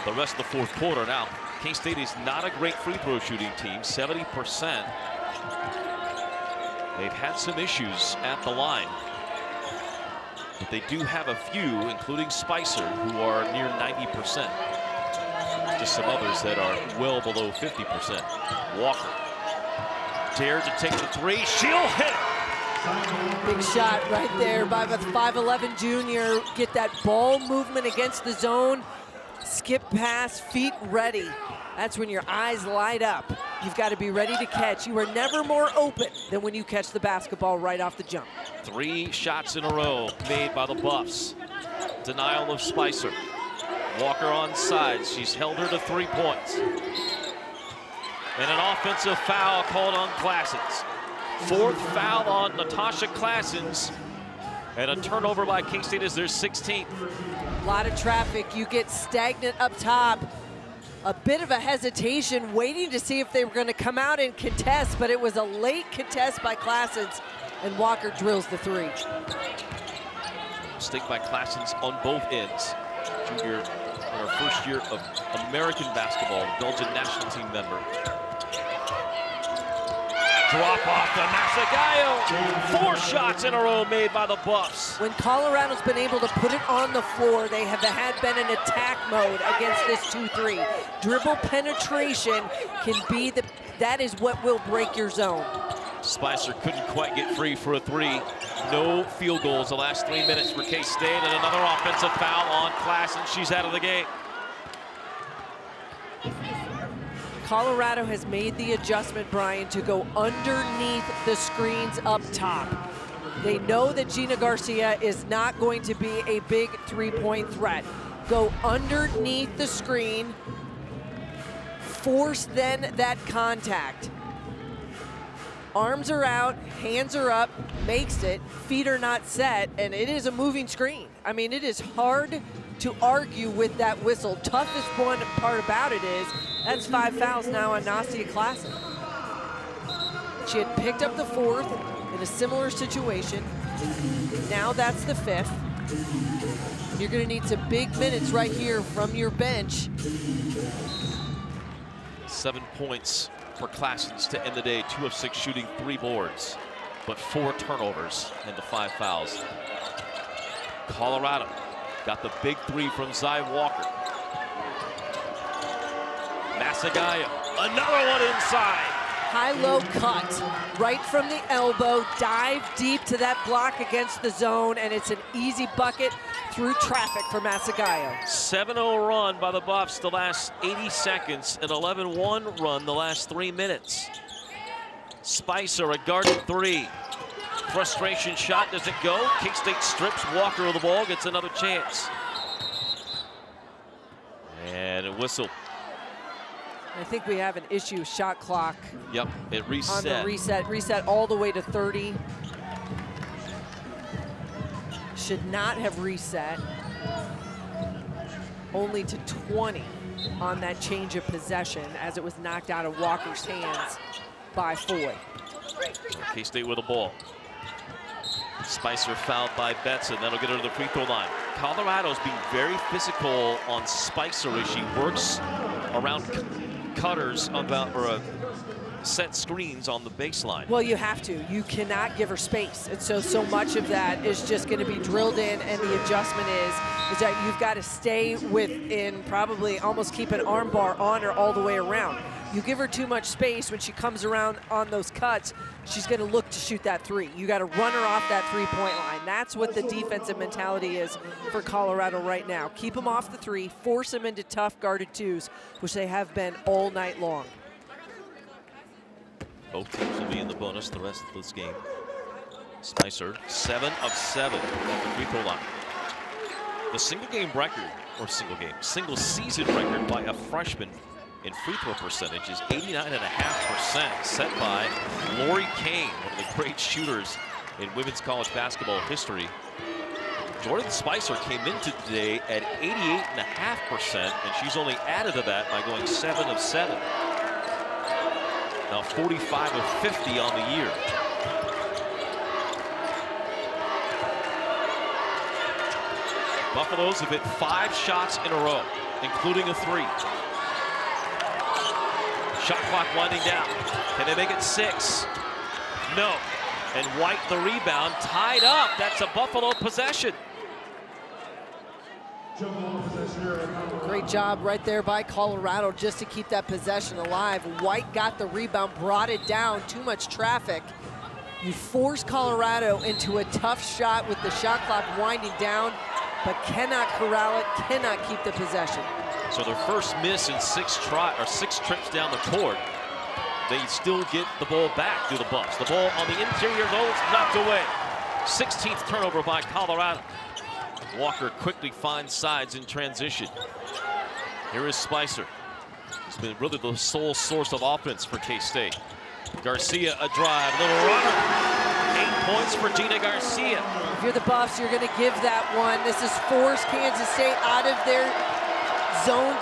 the rest of the 4th quarter. Now, K-State is not a great free throw shooting team, 70%. They've had some issues at the line. But they do have a few, including Spicer, who are near 90%. Just some others that are well below 50%. Walker dared to take the 3. She'll hit it. Big shot right there by the 5'11" junior. Get that ball movement against the zone. Skip pass, feet ready. That's when your eyes light up. You've got to be ready to catch. You are never more open than when you catch the basketball right off the jump. 3 shots in a row made by the Buffs. Denial of Spicer. Walker on sides. She's held her to 3 points. And an offensive foul called on Classens. 4th foul on Natasha Classens. And a turnover by K-State is their 16th. A lot of traffic. You get stagnant up top. A bit of a hesitation, waiting to see if they were going to come out and contest, but it was a late contest by Classens, and Walker drills the 3. Mistake by Classens on both ends. Junior in her first year of American basketball, Belgian national team member. Drop off to Masagayo. 4 shots in a row made by the Buffs. When Colorado's been able to put it on the floor, they have had been in attack mode against this 2-3. Dribble penetration can be that is what will break your zone. Spicer couldn't quite get free for a 3. No field goals the last 3 minutes for K-State, and another offensive foul on Classens. She's out of the game. Colorado has made the adjustment, Brian, to go underneath the screens up top. They know that Gina Garcia is not going to be a big 3-point threat. Go underneath the screen, force then that contact. Arms are out, hands are up, makes it, feet are not set, and it is a moving screen. I mean, it is hard to argue with that whistle. Toughest one part about it is that's 5 fouls now on Nastia Classen. She had picked up the 4th in a similar situation. Now that's the 5th. You're going to need some big minutes right here from your bench. 7 points for Classens to end the day. 2 of 6 shooting, 3 boards, but 4 turnovers and the 5 fouls. Colorado got the big 3 from Zy Walker. Masagayo, another one inside. High-low cut, right from the elbow, dive deep to that block against the zone, and it's an easy bucket through traffic for Masagayo. 7-0 run by the Buffs the last 80 seconds, an 11-1 run the last 3 minutes. Spicer, a guarded 3. Frustration shot, does it go? K-State strips Walker of the ball, gets another chance. And a whistle. I think we have an issue, shot clock. Yep, it reset. On the reset all the way to 30. Should not have reset. Only to 20 on that change of possession as it was knocked out of Walker's hands by Foy. K-State with the ball. Spicer fouled by Betson. That'll get her to the free throw line. Colorado's being very physical on Spicer as she works around cutters set screens on the baseline. Well, you have to. You cannot give her space. And so much of that is just going to be drilled in, and the adjustment is that you've got to stay within, probably almost keep an arm bar on her all the way around. You give her too much space when she comes around on those cuts, she's going to look to shoot that three. You got to run her off that three-point line. That's what the defensive mentality is for Colorado right now. Keep them off the three, force them into tough guarded twos, which they have been all night long. Both teams will be in the bonus the rest of this game. Spicer, 7 of 7 at the free throw line. The single season record by a freshman in free throw percentage is 89.5%, set by Lori Kane, one of the great shooters in women's college basketball history. Jordan Spicer came into today at 88.5%, and she's only added to that by going 7 of 7. Now 45 of 50 on the year. Buffaloes have hit 5 shots in a row, including a 3. Shot clock winding down. Can they make it 6? No. And White the rebound, tied up. That's a Buffalo possession. Great job right there by Colorado just to keep that possession alive. White got the rebound, brought it down. Too much traffic. You force Colorado into a tough shot with the shot clock winding down, but cannot corral it, cannot keep the possession. So their first miss in 6 trips down the court. They still get the ball back through the Buffs. The ball on the interior, though, it's knocked away. 16th turnover by Colorado. Walker quickly finds sides in transition. Here is Spicer. He's been really the sole source of offense for K-State. Garcia, a drive, little runner. 8 points for Gina Garcia. If you're the Buffs, you're going to give that one. This is force Kansas State out of their zone,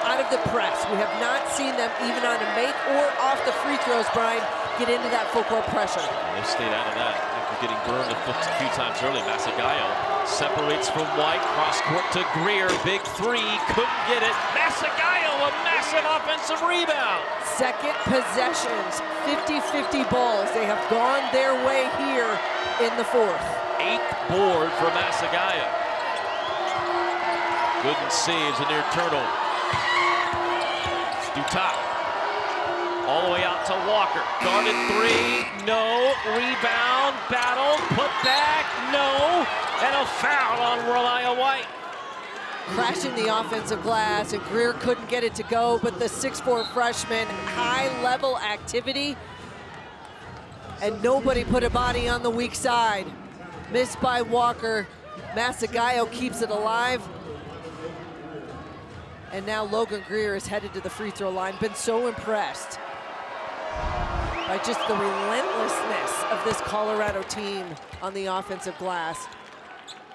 out of the press. We have not seen them, even on a make or off the free throws, Brian, get into that full court pressure. They've stayed out of that after getting burned a few times early. Masagayo separates from White, cross court to Greer, big 3, couldn't get it. Masagayo, a massive offensive rebound. Second possessions, 50-50 balls. They have gone their way here in the 4th. 8th board for Masagayo. Gooden saves a near turnover. Dutat. All the way out to Walker. Guarded 3, no. Rebound, battle, put back, no. And a foul on Relia White. Crashing the offensive glass, and Greer couldn't get it to go, but the 6'4" freshman, high-level activity, and nobody put a body on the weak side. Missed by Walker. Masagayo keeps it alive. And now Logan Greer is headed to the free throw line. Been so impressed by just the relentlessness of this Colorado team on the offensive glass.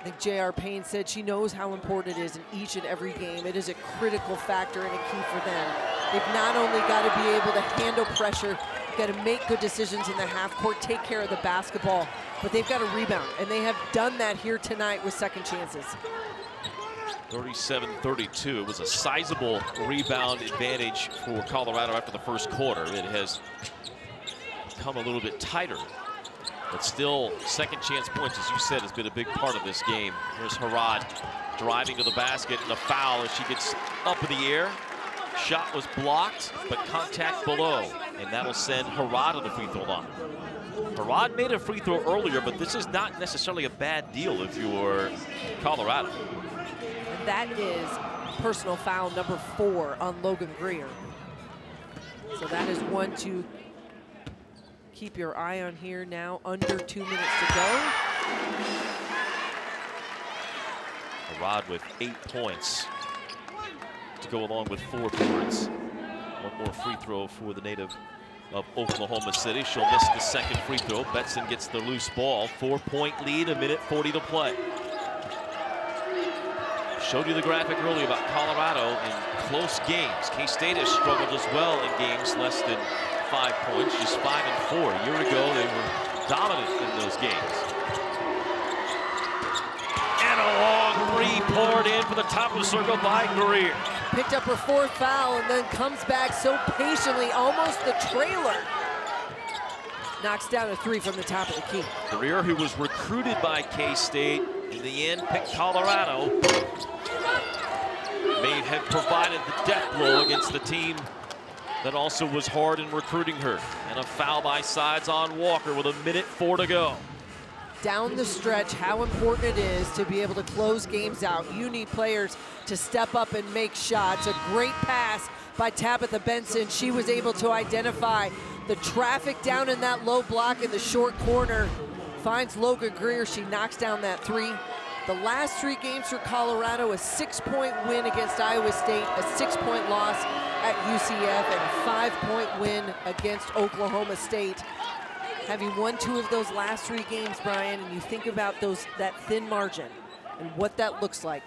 I think J.R. Payne said she knows how important it is in each and every game. It is a critical factor and a key for them. They've not only got to be able to handle pressure, got to make good decisions in the half court, take care of the basketball, but they've got to rebound, and they have done that here tonight with second chances. 37-32. It was a sizable rebound advantage for Colorado after the first quarter. It has become a little bit tighter, but still second chance points, as you said, has been a big part of this game. Here's Harad driving to the basket, and a foul as she gets up in the air. Shot was blocked, but contact below, and that'll send Harad to the free throw line. Harad made a free throw earlier, but this is not necessarily a bad deal if you're Colorado. That is personal foul number 4 on Logan Greer. So that is one to keep your eye on here now. Under 2 minutes to go. Harad with 8 points to go along with 4 boards. One more free throw for the native of Oklahoma City. She'll miss the second free throw. Betson gets the loose ball. 4-point lead, 1:40 to play. Showed you the graphic earlier about Colorado in close games. K-State has struggled as well in games less than 5 points, just 5 and 4. A year ago, they were dominant in those games. And a long 3-point forward in for the top of the circle by Greer. Picked up her 4th foul and then comes back so patiently, almost the trailer. Knocks down a 3 from the top of the key. Greer, who was recruited by K-State, in the end picked Colorado. Had provided the death blow against the team that also was hard in recruiting her. And a foul by Sides on Walker with 1:04 to go. Down the stretch, how important it is to be able to close games out. You need players to step up and make shots. A great pass by Tabitha Benson. She was able to identify the traffic down in that low block in the short corner. Finds Logan Greer. She knocks down that 3. The last 3 games for Colorado, a 6-point win against Iowa State, a 6-point loss at UCF, and a 5-point win against Oklahoma State. Having won 2 of those last 3 games, Brian, and you think about that thin margin and what that looks like.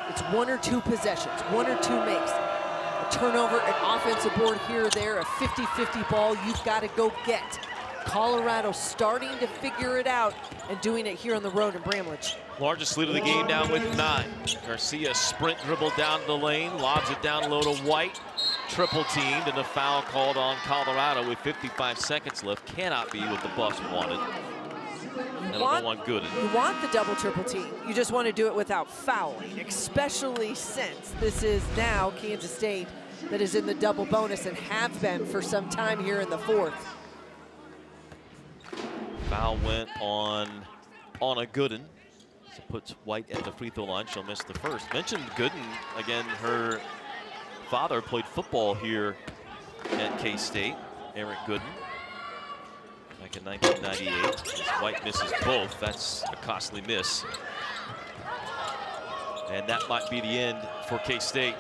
It's 1 or 2 possessions, 1 or 2 makes. A turnover, an offensive board here or there, a 50-50 ball you've got to go get. Colorado starting to figure it out and doing it here on the road in Bramlage. Largest lead of the game down with 9. Garcia sprint dribble down the lane, lobs it down low to White. Triple teamed and a foul called on Colorado with 55 seconds left. Cannot be what the Buffs wanted. That'll go on Gooden. You want the double triple team. You just want to do it without fouling, especially since this is now Kansas State that is in the double bonus and have been for some time here in the 4th. Foul went on Anna Gooden. So puts White at the free throw line. She'll miss the first. Mentioned Gooden, again, her father played football here at K-State, Eric Gooden, back in 1998. As White misses both, that's a costly miss. And that might be the end for K-State.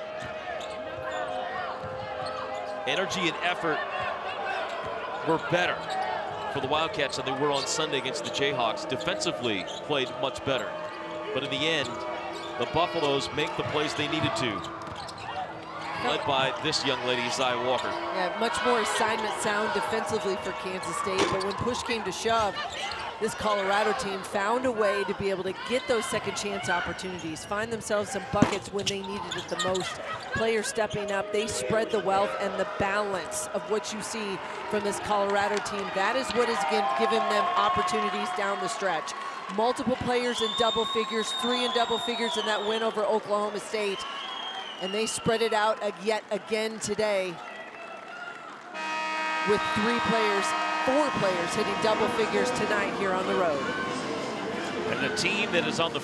Energy and effort were better for the Wildcats than they were on Sunday against the Jayhawks. Defensively played much better. But in the end, the Buffaloes make the plays they needed to. Led by this young lady, Zai Walker. Yeah, much more assignment sound defensively for Kansas State, but when push came to shove, this Colorado team found a way to be able to get those second chance opportunities, find themselves some buckets when they needed it the most. Players stepping up, they spread the wealth and the balance of what you see from this Colorado team. That is what has given them opportunities down the stretch. Multiple players in double figures, 3 in double figures in that win over Oklahoma State. And they spread it out yet again today with 4 players hitting double figures tonight here on the road. And the team that is on the